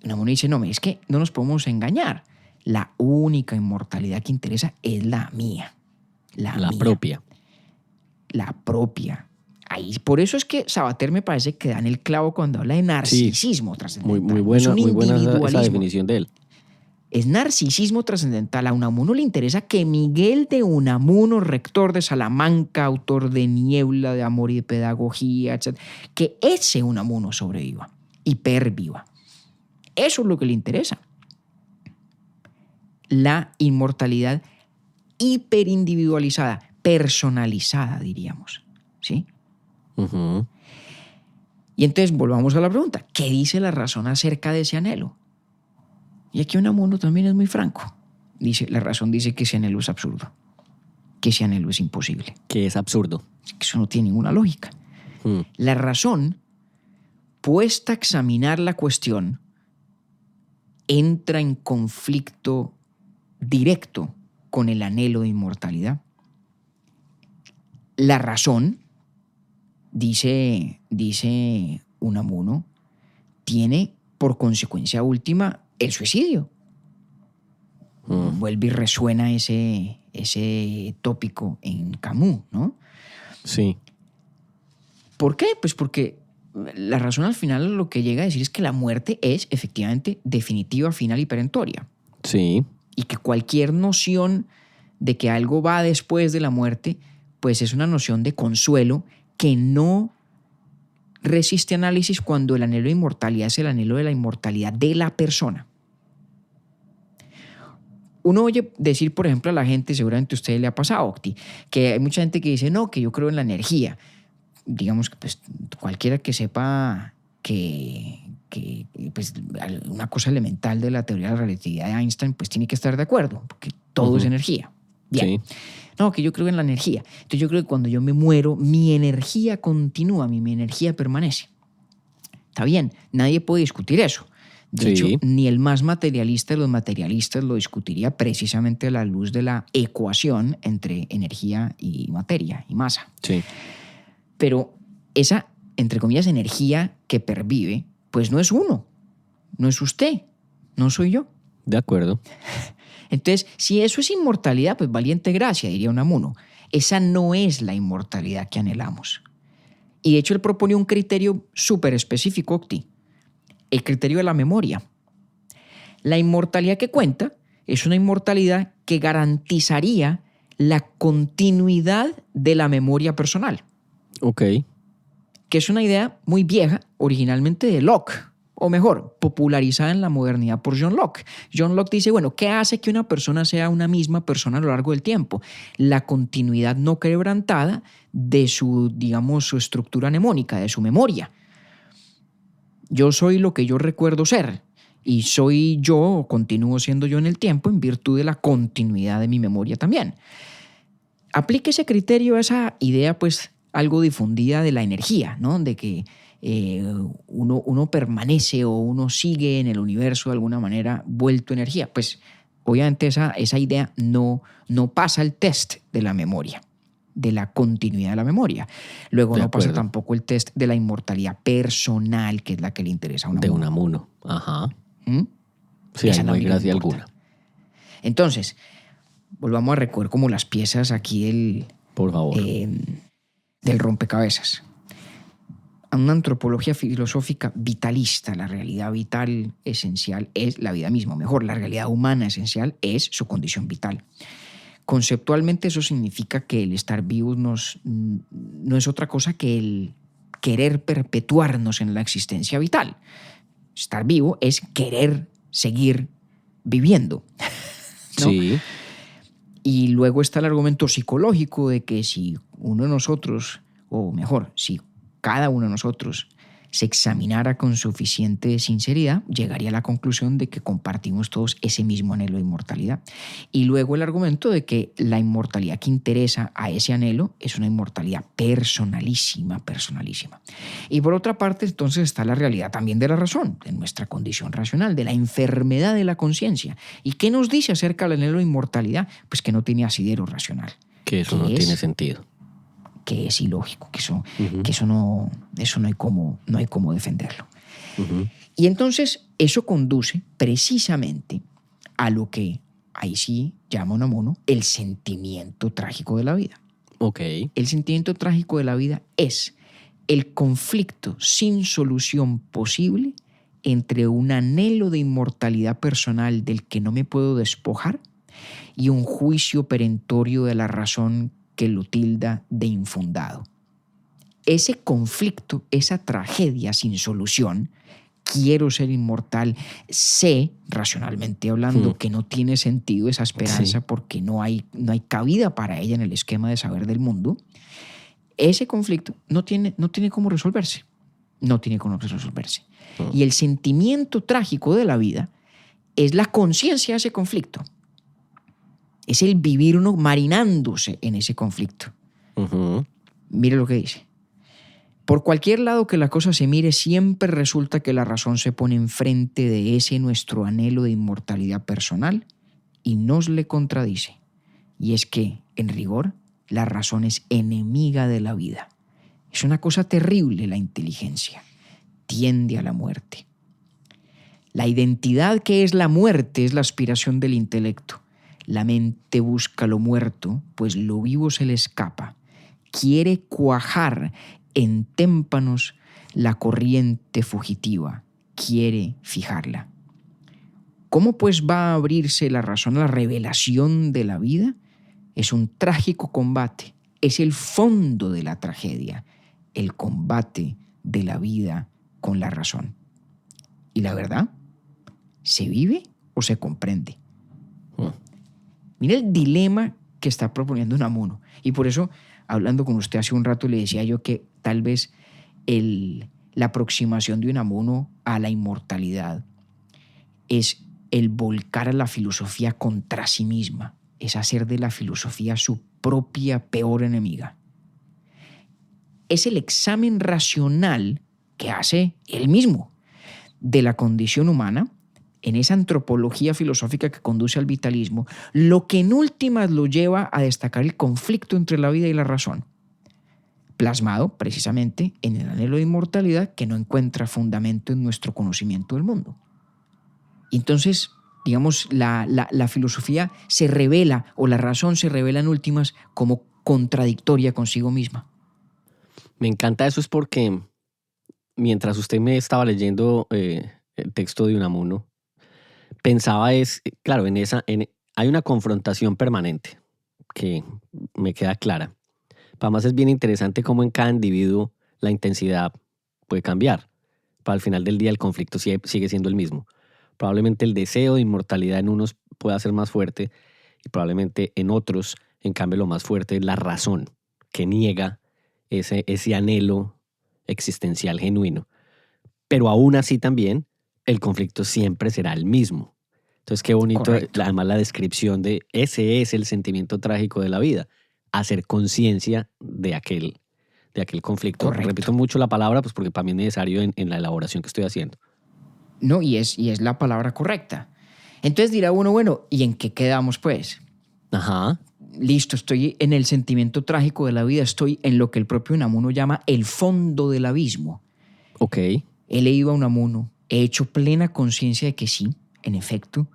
Unamuno dice, no, es que no nos podemos engañar. La única inmortalidad que interesa es la mía. La mía.
Propia. La
propia. Ahí, por eso es que Sabater me parece que da en el clavo cuando habla de narcisismo trascendental.
Muy buena esa definición de él.
Es narcisismo trascendental. A Unamuno le interesa que Miguel de Unamuno, rector de Salamanca, autor de Niebla, de Amor y de Pedagogía, etc., que ese Unamuno sobreviva y perviva. Eso es lo que le interesa. La inmortalidad hiperindividualizada, personalizada, diríamos. ¿Sí? Y entonces volvamos a la pregunta. ¿Qué dice la razón acerca de ese anhelo? Y aquí Unamuno también es muy franco. La razón dice que ese anhelo es absurdo, que ese anhelo es imposible.
Que es absurdo.
Que eso no tiene ninguna lógica. La razón, puesta a examinar la cuestión, entra en conflicto directo con el anhelo de inmortalidad. La razón, dice Unamuno, tiene por consecuencia última el suicidio. Vuelve y resuena ese tópico en Camus, ¿no?
Sí.
¿Por qué? Pues porque la razón al final lo que llega a decir es que la muerte es efectivamente definitiva, final y perentoria.
Sí.
Y que cualquier noción de que algo va después de la muerte, pues es una noción de consuelo que no resiste análisis cuando el anhelo de inmortalidad es el anhelo de la inmortalidad de la persona. Uno oye decir, por ejemplo, a la gente, seguramente a usted le ha pasado, Octi, que hay mucha gente que dice, no, que yo creo en la energía. Digamos que pues, cualquiera que sepa que pues, una cosa elemental de la teoría de la relatividad de Einstein, pues tiene que estar de acuerdo, porque todo es energía. Bien. Sí. No, que yo creo en la energía. Entonces yo creo que cuando yo me muero, mi energía continúa, mi energía permanece. Está bien, nadie puede discutir eso. De hecho, ni el más materialista de los materialistas lo discutiría precisamente a la luz de la ecuación entre energía y materia y masa.
Sí.
Pero esa, entre comillas, energía que pervive, pues no es uno, no es usted, no soy yo.
De acuerdo.
Entonces, si eso es inmortalidad, pues valiente gracia, diría Unamuno. Esa no es la inmortalidad que anhelamos. Y de hecho él propone un criterio súper específico, Octi, el criterio de la memoria. La inmortalidad que cuenta es una inmortalidad que garantizaría la continuidad de la memoria personal.
Ok.
Que es una idea muy vieja, originalmente de Locke, o mejor, popularizada en la modernidad por John Locke. John Locke dice, bueno, ¿qué hace que una persona sea una misma persona a lo largo del tiempo? La continuidad no quebrantada de su, digamos, su estructura mnemónica, de su memoria. Yo soy lo que yo recuerdo ser y soy yo, o continúo siendo yo en el tiempo en virtud de la continuidad de mi memoria también. Aplique ese criterio a esa idea, pues, algo difundida de la energía, ¿no? De que uno permanece o uno sigue en el universo de alguna manera vuelto energía. Pues obviamente esa idea no pasa el test de la memoria, de la continuidad de la memoria. Luego no pasa tampoco el test de la inmortalidad personal, que es la que le interesa a Unamuno.
De Unamuno, ajá. Sí, ahí no hay gracia alguna.
Entonces, volvamos a recoger como las piezas aquí
por favor,
del rompecabezas. A una antropología filosófica vitalista, la realidad vital esencial es la vida misma. Mejor, la realidad humana esencial es su condición vital. Conceptualmente eso significa que el estar vivos no es otra cosa que el querer perpetuarnos en la existencia vital. Estar vivo es querer seguir viviendo, ¿no?
Sí.
Y luego está el argumento psicológico de que si uno de nosotros, o mejor, si cada uno de nosotros se examinara con suficiente sinceridad, llegaría a la conclusión de que compartimos todos ese mismo anhelo de inmortalidad. Y luego el argumento de que la inmortalidad que interesa a ese anhelo es una inmortalidad personalísima. Y por otra parte, entonces está la realidad también de la razón, de nuestra condición racional, de la enfermedad de la conciencia. ¿Y qué nos dice acerca del anhelo de inmortalidad? Pues que no tiene asidero racional.
Que eso no tiene sentido.
Que es ilógico, que eso no hay cómo defenderlo. Y entonces eso conduce precisamente a lo que ahí sí llama Unamuno el sentimiento trágico de la vida.
Okay.
El sentimiento trágico de la vida es el conflicto sin solución posible entre un anhelo de inmortalidad personal del que no me puedo despojar y un juicio perentorio de la razón que lo tilda de infundado. Ese conflicto, esa tragedia sin solución, quiero ser inmortal, sé, racionalmente hablando, que no tiene sentido esa esperanza porque no hay cabida para ella en el esquema de saber del mundo. Ese conflicto no tiene cómo resolverse. No tiene cómo resolverse. Y el sentimiento trágico de la vida es la conciencia de ese conflicto. Es el vivir uno marinándose en ese conflicto. Mire lo que dice. Por cualquier lado que la cosa se mire, siempre resulta que la razón se pone enfrente de ese nuestro anhelo de inmortalidad personal y nos le contradice. Y es que, en rigor, la razón es enemiga de la vida. Es una cosa terrible la inteligencia. Tiende a la muerte. La identidad que es la muerte es la aspiración del intelecto. La mente busca lo muerto, pues lo vivo se le escapa. Quiere cuajar en témpanos la corriente fugitiva. Quiere fijarla. ¿Cómo pues va a abrirse la razón a la revelación de la vida? Es un trágico combate. Es el fondo de la tragedia. El combate de la vida con la razón. ¿Y la verdad? ¿Se vive o se comprende? Mira el dilema que está proponiendo Unamuno. Y por eso, hablando con usted hace un rato, le decía yo que tal vez la aproximación de Unamuno a la inmortalidad es el volcar a la filosofía contra sí misma. Es hacer de la filosofía su propia peor enemiga. Es el examen racional que hace él mismo de la condición humana en esa antropología filosófica que conduce al vitalismo, lo que en últimas lo lleva a destacar el conflicto entre la vida y la razón, plasmado precisamente en el anhelo de inmortalidad que no encuentra fundamento en nuestro conocimiento del mundo. Entonces, digamos, la filosofía se revela, o la razón se revela en últimas como contradictoria consigo misma.
Me encanta eso, es porque mientras usted me estaba leyendo el texto de Unamuno, pensaba claro, hay una confrontación permanente que me queda clara. Además es bien interesante cómo en cada individuo la intensidad puede cambiar. Para el final del día el conflicto sigue siendo el mismo. Probablemente el deseo de inmortalidad en unos pueda ser más fuerte y probablemente en otros, en cambio, lo más fuerte es la razón que niega ese anhelo existencial genuino. Pero aún así también el conflicto siempre será el mismo. Entonces qué bonito, además la descripción de ese es el sentimiento trágico de la vida, hacer conciencia de aquel conflicto.
Correcto.
Repito mucho la palabra pues porque para mí es necesario en la elaboración que estoy haciendo.
No, y es la palabra correcta. Entonces dirá uno, bueno, ¿y en qué quedamos pues?
Ajá.
Listo, estoy en el sentimiento trágico de la vida, estoy en lo que el propio Unamuno llama el fondo del abismo.
Ok.
He leído a Unamuno, he hecho plena conciencia de que sí, en efecto,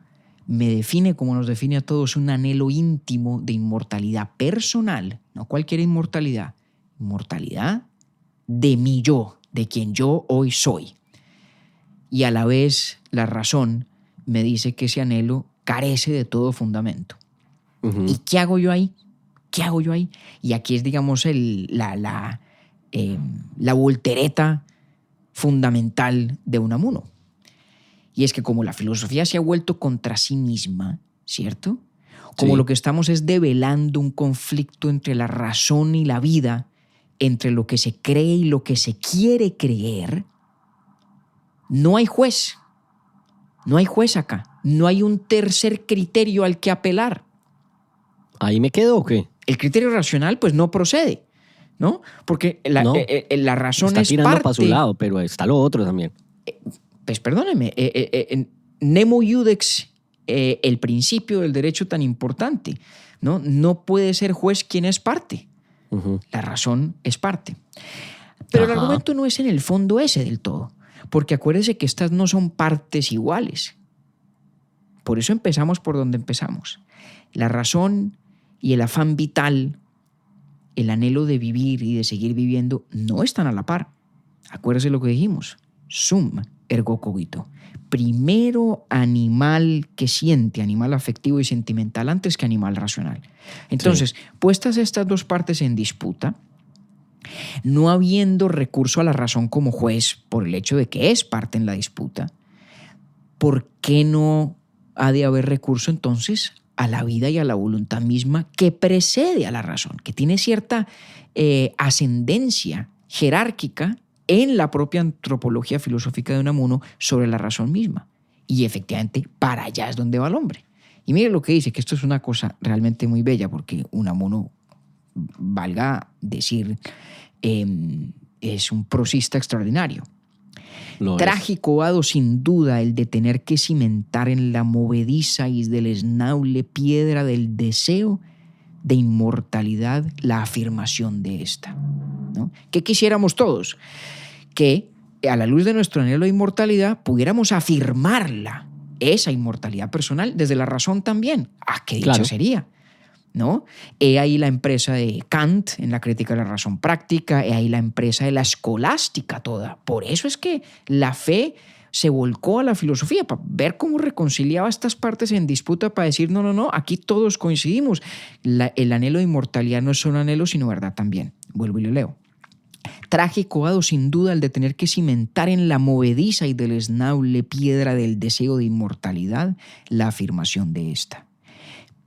me define como nos define a todos un anhelo íntimo de inmortalidad personal, no cualquier inmortalidad de mi yo, de quien yo hoy soy. Y a la vez la razón me dice que ese anhelo carece de todo fundamento.
Uh-huh.
¿Y qué hago yo ahí? Y aquí es, digamos, la voltereta fundamental de Unamuno. Y es que como la filosofía se ha vuelto contra sí misma, ¿cierto? Como
sí.
Lo que estamos es develando un conflicto entre la razón y la vida, entre lo que se cree y lo que se quiere creer, no hay juez. No hay juez acá. No hay un tercer criterio al que apelar.
¿Ahí me quedo o qué?
El criterio racional pues no procede, ¿no? Porque la razón
está
es
tirando
parte.
para su lado, pero está lo otro también.
Pues perdóneme, nemo iudex, el principio del derecho tan importante, ¿no? No puede ser juez quien es parte.
Uh-huh.
La razón es parte. Pero
Ajá.
El argumento no es en el fondo ese del todo, porque acuérdese que estas no son partes iguales. Por eso empezamos por donde empezamos. La razón y el afán vital, el anhelo de vivir y de seguir viviendo, no están a la par. Acuérdese lo que dijimos. Sum ergo cogito. Primero animal que siente, animal afectivo y sentimental, antes que animal racional. Entonces, puestas estas dos partes en disputa, no habiendo recurso a la razón como juez por el hecho de que es parte en la disputa, ¿por qué no ha de haber recurso entonces a la vida y a la voluntad misma que precede a la razón, que tiene cierta ascendencia jerárquica en la propia antropología filosófica de Unamuno sobre la razón misma? Y efectivamente, para allá es donde va el hombre. Y mire lo que dice, que esto es una cosa realmente muy bella, porque Unamuno, valga decir, es un prosista extraordinario. Trágico hado sin duda el de tener que cimentar en la movediza y deleznable piedra del deseo de inmortalidad la afirmación de esta, ¿no? ¿Qué quisiéramos todos? Que a la luz de nuestro anhelo de inmortalidad pudiéramos afirmarla, esa inmortalidad personal, desde la razón también. ¡Qué dicha
Claro.
sería! ¿No? He ahí la empresa de Kant en la crítica de la razón práctica, he ahí la empresa de la escolástica toda. Por eso es que la fe se volcó a la filosofía, para ver cómo reconciliaba estas partes en disputa, para decir, no, aquí todos coincidimos. El anhelo de inmortalidad no es solo anhelo, sino verdad también. Vuelvo y lo leo. Trágico hado sin duda el de tener que cimentar en la movediza y deleznable piedra del deseo de inmortalidad la afirmación de esta.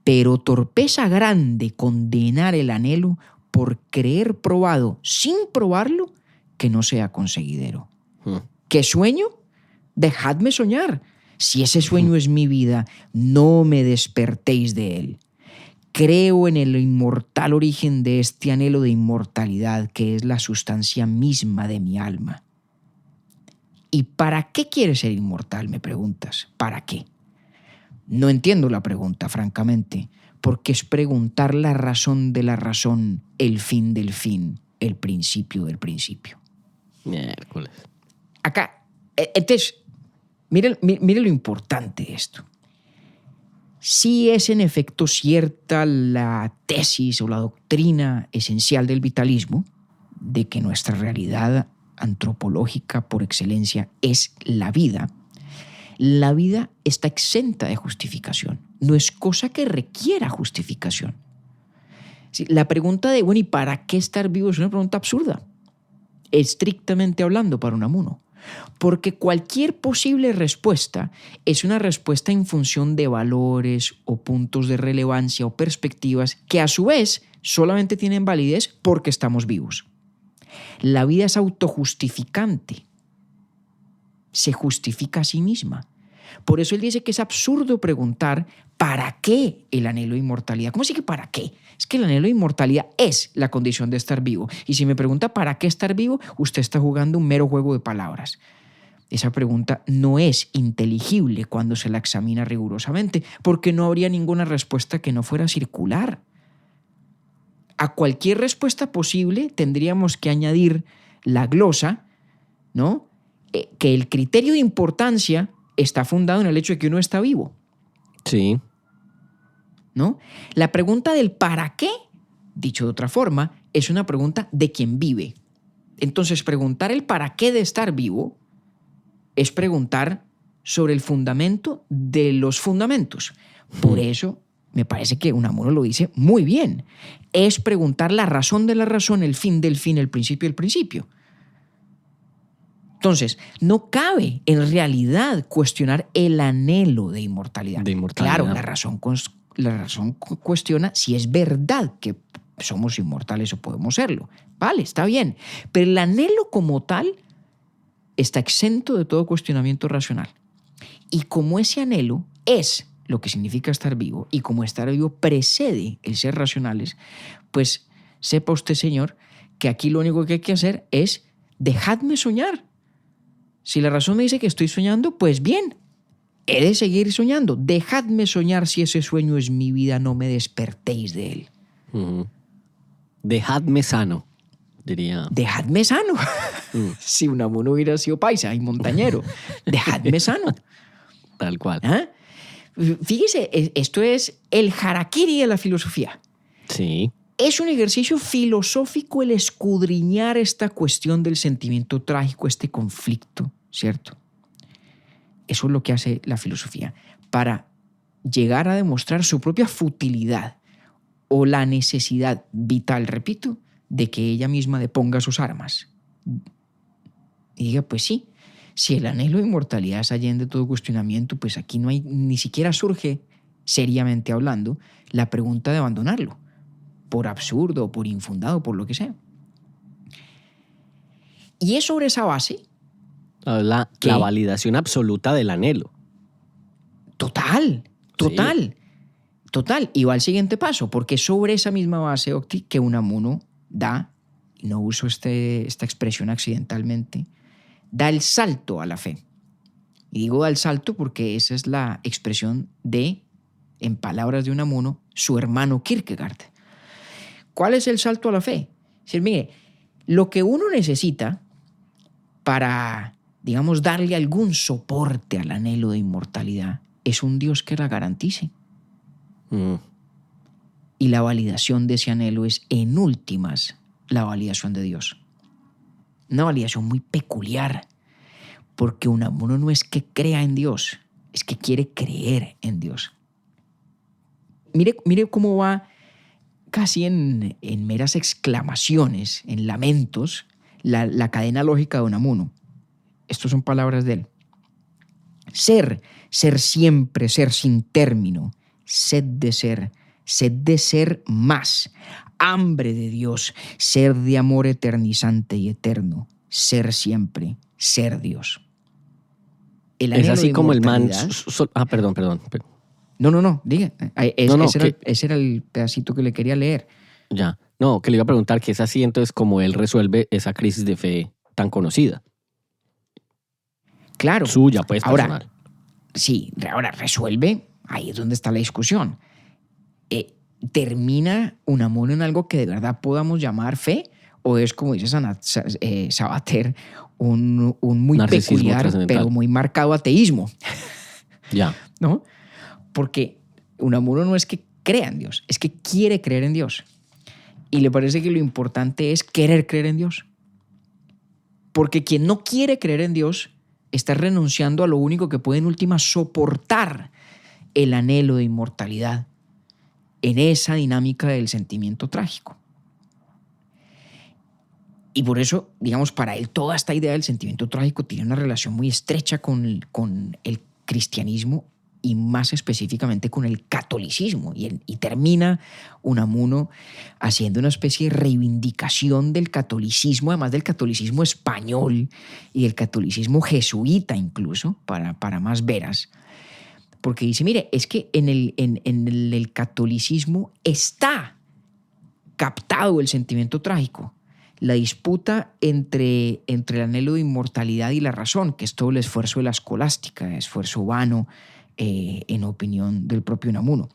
Pero torpeza grande condenar el anhelo por creer probado sin probarlo que no sea conseguidero. ¿Qué sueño? Dejadme soñar. Si ese sueño es mi vida, no me despertéis de él. Creo en el inmortal origen de este anhelo de inmortalidad que es la sustancia misma de mi alma. ¿Y para qué quieres ser inmortal? Me preguntas. ¿Para qué? No entiendo la pregunta, francamente, porque es preguntar la razón de la razón, el fin del fin, el principio del principio.
Miércoles.
Acá, entonces, mire lo importante de esto. Sí es en efecto cierta la tesis o la doctrina esencial del vitalismo de que nuestra realidad antropológica por excelencia es la vida. La vida está exenta de justificación. No es cosa que requiera justificación. Sí, la pregunta de, ¿y para qué estar vivo? Es una pregunta absurda, estrictamente hablando para Unamuno. Porque cualquier posible respuesta es una respuesta en función de valores o puntos de relevancia o perspectivas que a su vez solamente tienen validez porque estamos vivos. La vida es autojustificante. Se justifica a sí misma. Por eso él dice que es absurdo preguntar ¿para qué el anhelo de inmortalidad? ¿Cómo así que para qué? Es que el anhelo de inmortalidad es la condición de estar vivo. Y si me pregunta ¿para qué estar vivo? Usted está jugando un mero juego de palabras. Esa pregunta no es inteligible cuando se la examina rigurosamente, porque no habría ninguna respuesta que no fuera circular. A cualquier respuesta posible tendríamos que añadir la glosa, ¿no? Que el criterio de importancia está fundado en el hecho de que uno está vivo.
Sí.
¿No? La pregunta del ¿para qué? Dicho de otra forma, es una pregunta de quien vive. Entonces, preguntar el ¿para qué de estar vivo? Es preguntar sobre el fundamento de los fundamentos. Por eso, me parece que Unamuno lo dice muy bien. Es preguntar la razón de la razón, el fin del fin, el principio del principio. Entonces, no cabe en realidad cuestionar el anhelo de inmortalidad. Claro, la razón cuestiona si es verdad que somos inmortales o podemos serlo. Vale, está bien. Pero el anhelo como tal está exento de todo cuestionamiento racional. Y como ese anhelo es lo que significa estar vivo y como estar vivo precede el ser racionales, pues sepa usted, señor, que aquí lo único que hay que hacer es dejadme soñar. Si la razón me dice que estoy soñando, pues bien, he de seguir soñando. Dejadme soñar si ese sueño es mi vida, no me despertéis de él.
Dejadme sano, diría.
Dejadme sano. Si Unamuno hubiera sido paisa y montañero, dejadme sano.
Tal cual.
¿Ah? Fíjese, esto es el harakiri de la filosofía.
Sí.
Es un ejercicio filosófico el escudriñar esta cuestión del sentimiento trágico, este conflicto, ¿cierto? Eso es lo que hace la filosofía para llegar a demostrar su propia futilidad o la necesidad vital, repito, de que ella misma deponga sus armas. Y diga, pues sí, si el anhelo de inmortalidad es allende todo cuestionamiento, pues aquí no hay, ni siquiera surge, seriamente hablando, la pregunta de abandonarlo, por absurdo, por infundado, por lo que sea. Y es sobre esa base
la validación absoluta del anhelo.
Total.
Sí.
Total, y va al siguiente paso, porque sobre esa misma base, Octi, que Unamuno da, y no uso esta expresión accidentalmente, da el salto a la fe. Y digo da el salto porque esa es la expresión de, en palabras de Unamuno, su hermano Kierkegaard. ¿Cuál es el salto a la fe? Es decir, mire, lo que uno necesita para, digamos, darle algún soporte al anhelo de inmortalidad es un Dios que la garantice. Y la validación de ese anhelo es, en últimas, la validación de Dios. Una validación muy peculiar, porque Unamuno no es que crea en Dios, es que quiere creer en Dios. Mire cómo va casi en meras exclamaciones, en lamentos, la cadena lógica de Unamuno. Estas son palabras de él. Ser siempre, ser sin término, sed de ser más, hambre de Dios, ser de amor eternizante y eterno, ser siempre, ser Dios.
Es así como el man... Perdón.
No, diga. Ese era el pedacito que le quería leer.
Ya, no, que le iba a preguntar que es así entonces como él resuelve esa crisis de fe tan conocida.
Claro.
Suya, pues, personal.
Ahora resuelve, ahí es donde está la discusión. ¿Termina Unamuno en algo que de verdad podamos llamar fe? ¿O es, como dice Sabater, un muy peculiar, pero muy marcado ateísmo?
Ya.
¿No? Porque Unamuno no es que crea en Dios, es que quiere creer en Dios. Y le parece que lo importante es querer creer en Dios. Porque quien no quiere creer en Dios está renunciando a lo único que puede en última soportar el anhelo de inmortalidad en esa dinámica del sentimiento trágico. Y por eso, digamos, para él toda esta idea del sentimiento trágico tiene una relación muy estrecha con el cristianismo y más específicamente con el catolicismo. Y termina Unamuno haciendo una especie de reivindicación del catolicismo, además del catolicismo español y del catolicismo jesuita incluso, para más veras. Porque dice, mire, es que en el catolicismo está captado el sentimiento trágico. La disputa entre el anhelo de inmortalidad y la razón, que es todo el esfuerzo de la escolástica, esfuerzo vano, en opinión del propio Unamuno.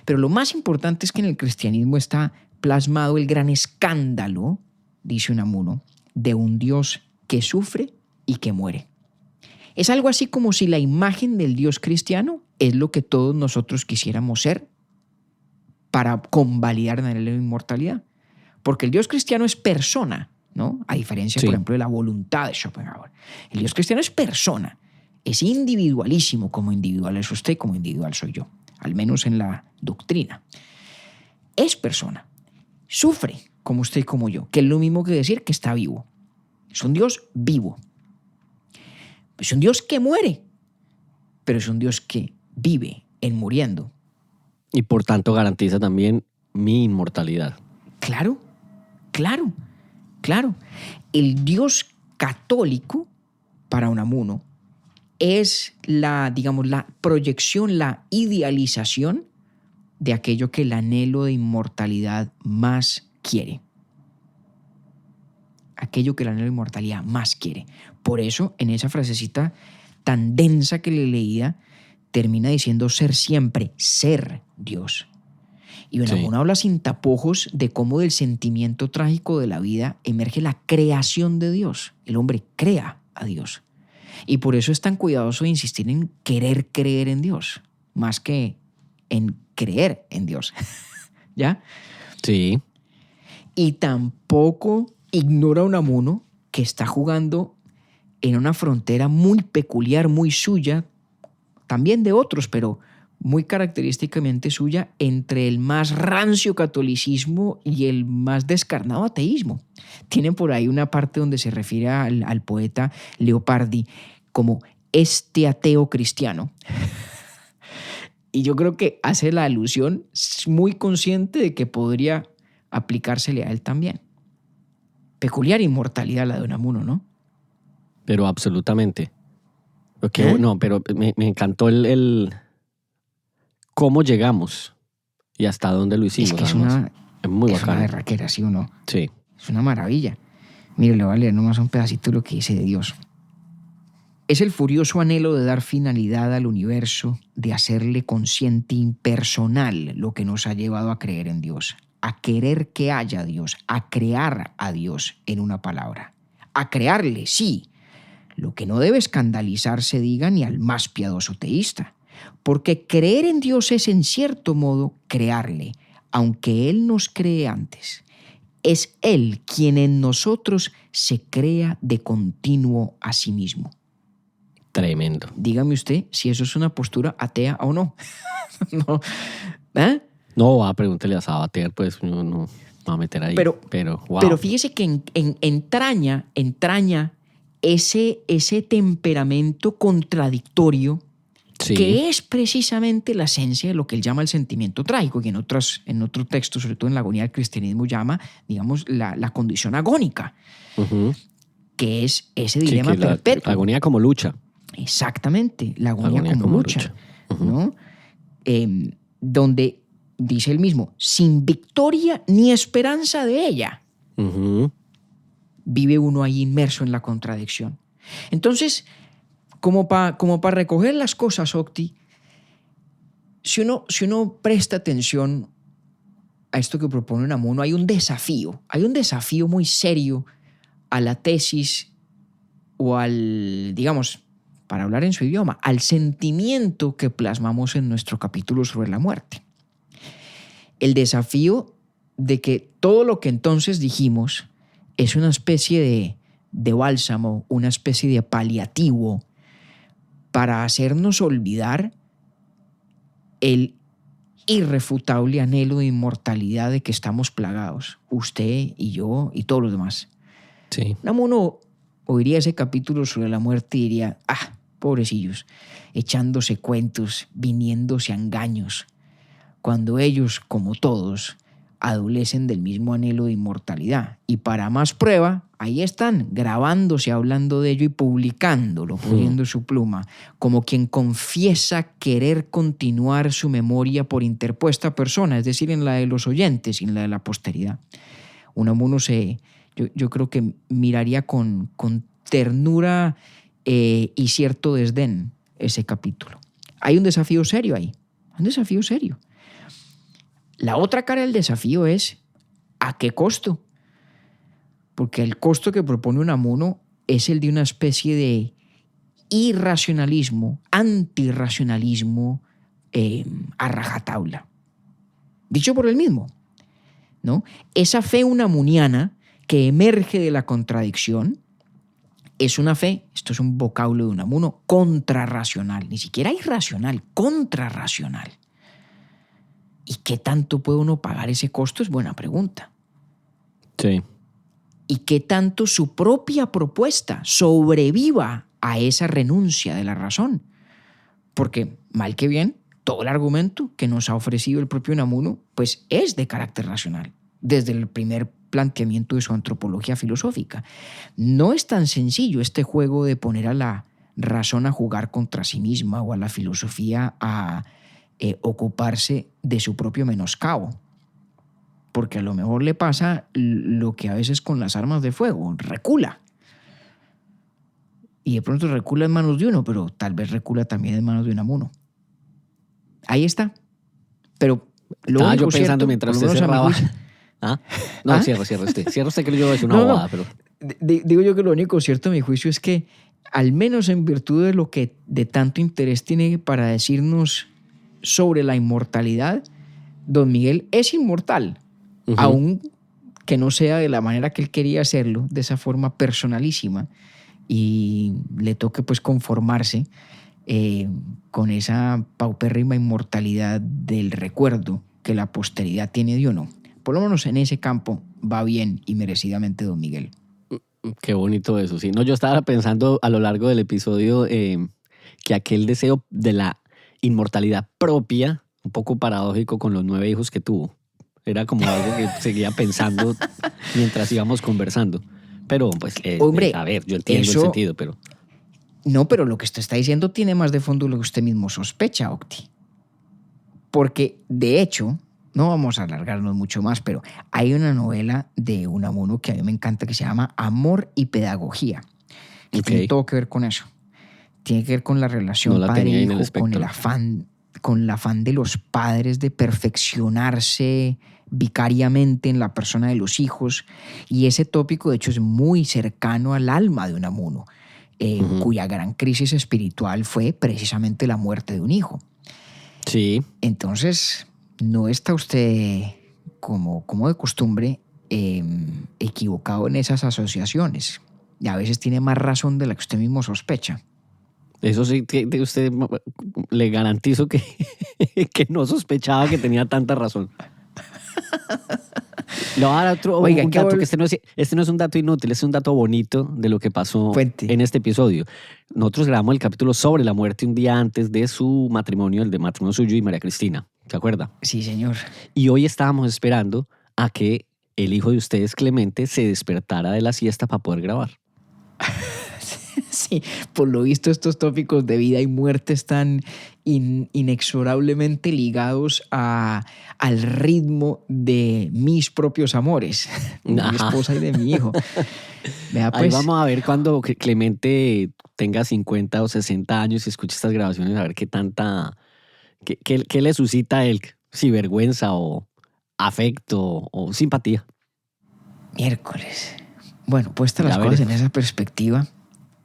Pero lo más importante es que en el cristianismo está plasmado el gran escándalo, dice Unamuno, de un Dios que sufre y que muere. Es algo así como si la imagen del Dios cristiano es lo que todos nosotros quisiéramos ser para convalidar el anhelo de inmortalidad. Porque el Dios cristiano es persona, ¿no? A diferencia, por ejemplo, de la voluntad de Schopenhauer. El Dios cristiano es persona. Es individualísimo, como individual es usted, como individual soy yo, al menos en la doctrina. Es persona, sufre como usted y como yo, que es lo mismo que decir que está vivo. Es un Dios vivo. Es un Dios que muere, pero es un Dios que vive en muriendo.
Y por tanto garantiza también mi inmortalidad.
Claro. El Dios católico, para Unamuno, es la proyección, la idealización de aquello que el anhelo de inmortalidad más quiere. Aquello que el anhelo de inmortalidad más quiere. Por eso, en esa frasecita tan densa que le leía, termina diciendo ser siempre, ser Dios. Y Unamuno habla sin tapujos de cómo del sentimiento trágico de la vida emerge la creación de Dios. El hombre crea a Dios. Y por eso es tan cuidadoso de insistir en querer creer en Dios, más que en creer en Dios. ¿Ya?
Sí.
Y tampoco ignora Unamuno que está jugando en una frontera muy peculiar, muy suya, también de otros, pero muy característicamente suya, entre el más rancio catolicismo y el más descarnado ateísmo. Tienen por ahí una parte donde se refiere al poeta Leopardi como este ateo cristiano. Y yo creo que hace la alusión muy consciente de que podría aplicársele a él también. Peculiar inmortalidad la de Unamuno, ¿no?
Pero absolutamente. Okay, no, pero me encantó el cómo llegamos y hasta dónde lo hicimos.
Es que es
muy
una
bacano.
berraquera, ¿sí o no?
Sí.
Es una maravilla. Mire, le voy a leer nomás un pedacito de lo que dice de Dios. Es el furioso anhelo de dar finalidad al universo, de hacerle consciente impersonal lo que nos ha llevado a creer en Dios, a querer que haya Dios, a crear a Dios, en una palabra. A crearle, sí. Lo que no debe escandalizarse, diga, ni al más piadoso teísta. Porque creer en Dios es, en cierto modo, crearle, aunque Él nos cree antes. Es Él quien en nosotros se crea de continuo a sí mismo.
Tremendo.
Dígame usted si eso es una postura atea o no. No. ¿Eh?
No, pregúntele a Sabater, pues no va a meter ahí.
Pero
wow.
Pero fíjese que entraña ese temperamento contradictorio,
Sí.
que es precisamente la esencia de lo que él llama el sentimiento trágico, y en otros textos, sobre todo en la agonía del cristianismo, llama, digamos, la condición agónica,
Uh-huh.
que es ese dilema
que la
perpetuo.
agonía como lucha.
Exactamente, la agonía como lucha.
Uh-huh.
¿No? Donde, dice él mismo, sin victoria ni esperanza de ella,
Uh-huh.
vive uno ahí inmerso en la contradicción. Entonces, como para recoger las cosas, Octi, si uno presta atención a esto que propone Unamuno, hay un desafío muy serio a la tesis o al, digamos, para hablar en su idioma, al sentimiento que plasmamos en nuestro capítulo sobre la muerte. El desafío de que todo lo que entonces dijimos es una especie de bálsamo, una especie de paliativo para hacernos olvidar el irrefutable anhelo de inmortalidad de que estamos plagados, usted y yo y todos los demás.
Sí.
Unamuno oiría ese capítulo sobre la muerte y diría, pobrecillos, echándose cuentos, viniéndose a engaños, cuando ellos, como todos, adolecen del mismo anhelo de inmortalidad. Y para más prueba, ahí están, grabándose, hablando de ello y publicándolo, poniendo su pluma, como quien confiesa querer continuar su memoria por interpuesta persona, es decir, en la de los oyentes y en la de la posteridad. Unamuno yo creo que miraría con ternura y cierto desdén ese capítulo. Hay un desafío serio ahí, un desafío serio. La otra cara del desafío es ¿a qué costo? Porque el costo que propone Unamuno es el de una especie de irracionalismo, antirracionalismo a rajatabla. Dicho por él mismo, ¿no? Esa fe unamuniana que emerge de la contradicción es una fe, esto es un vocablo de Unamuno, contrarracional, ni siquiera irracional, contrarracional. ¿Y qué tanto puede uno pagar ese costo? Es buena pregunta.
Sí.
¿Y qué tanto su propia propuesta sobreviva a esa renuncia de la razón? Porque, mal que bien, todo el argumento que nos ha ofrecido el propio Unamuno pues es de carácter racional, desde el primer planteamiento de su antropología filosófica. No es tan sencillo este juego de poner a la razón a jugar contra sí misma o a la filosofía a ocuparse de su propio menoscabo, porque a lo mejor le pasa lo que a veces con las armas de fuego, recula. Y de pronto recula en manos de uno, pero tal vez recula también en manos de Unamuno. Ahí está. Pero lo único
yo pensando
cierto,
mientras
por lo
usted
menos a mi
cerraba.
juicio-
No, cierra usted. Cierra usted que yo voy a decir una
No, no.
bobada, pero.
Digo yo que lo único cierto a mi juicio es que, al menos en virtud de lo que de tanto interés tiene para decirnos sobre la inmortalidad, don Miguel es inmortal,
Uh-huh.
aun que no sea de la manera que él quería hacerlo, de esa forma personalísima, y le toque pues conformarse con esa paupérrima inmortalidad del recuerdo que la posteridad tiene de uno. Por lo menos en ese campo va bien y merecidamente don Miguel.
Qué bonito eso, sí. No, yo estaba pensando a lo largo del episodio que aquel deseo de la inmortalidad propia, un poco paradójico con los 9 hijos que tuvo. Era como algo que seguía pensando mientras íbamos conversando. Pero, pues,
Hombre,
a ver, yo entiendo el sentido, pero...
No, pero lo que usted está diciendo tiene más de fondo de lo que usted mismo sospecha, Octi. Porque, de hecho, no vamos a alargarnos mucho más, pero hay una novela de Unamuno que a mí me encanta que se llama Amor y Pedagogía, que tiene todo que ver con eso. Tiene que ver con la relación padre-hijo, con el afán de los padres de perfeccionarse vicariamente en la persona de los hijos. Y ese tópico, de hecho, es muy cercano al alma de Unamuno, cuya gran crisis espiritual fue precisamente la muerte de un hijo.
Sí.
Entonces, no está usted, como de costumbre, equivocado en esas asociaciones. Y a veces tiene más razón de la que usted mismo sospecha.
Eso sí, usted le garantizo que, que no sospechaba que tenía tanta razón. Le voy a dar un dato que este no es un dato inútil, es un dato bonito de lo que pasó en este episodio. Nosotros grabamos el capítulo sobre la muerte un día antes de su matrimonio, el de matrimonio suyo y María Cristina. ¿Se acuerda?
Sí, señor.
Y hoy estábamos esperando a que el hijo de ustedes, Clemente, se despertara de la siesta para poder grabar.
Sí, por lo visto estos tópicos de vida y muerte están inexorablemente ligados al ritmo de mis propios amores, de mi esposa y de mi hijo. Vea, pues,
ahí vamos a ver cuando Clemente tenga 50 o 60 años y escuche estas grabaciones, a ver qué le suscita a él, si vergüenza o afecto o simpatía.
Miércoles. Bueno, puestas las cosas en esa perspectiva,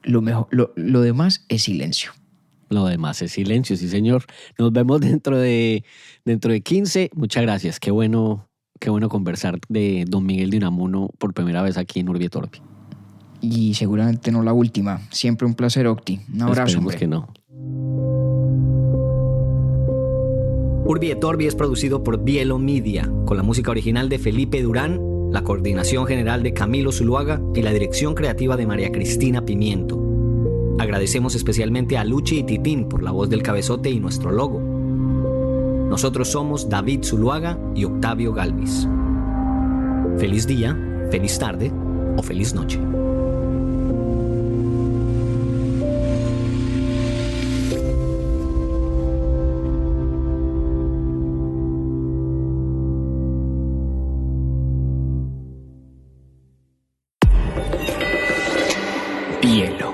lo demás es silencio.
Lo demás es silencio, sí, señor. Nos vemos dentro de 15. Muchas gracias. Qué bueno conversar de Don Miguel de Unamuno por primera vez aquí en Urbi et Orbi.
Y seguramente no la última. Siempre un placer, Octi. Un abrazo.
Esperemos
hombre.
que no.
Urbi et Orbi es producido por Bielo Media, con la música original de Felipe Durán, la coordinación general de Camilo Zuluaga y la dirección creativa de María Cristina Pimiento. Agradecemos especialmente a Luchi y Titín por la voz del cabezote y nuestro logo. Nosotros somos David Zuluaga y Octavio Galvis. Feliz día, feliz tarde o feliz noche.
Bielo.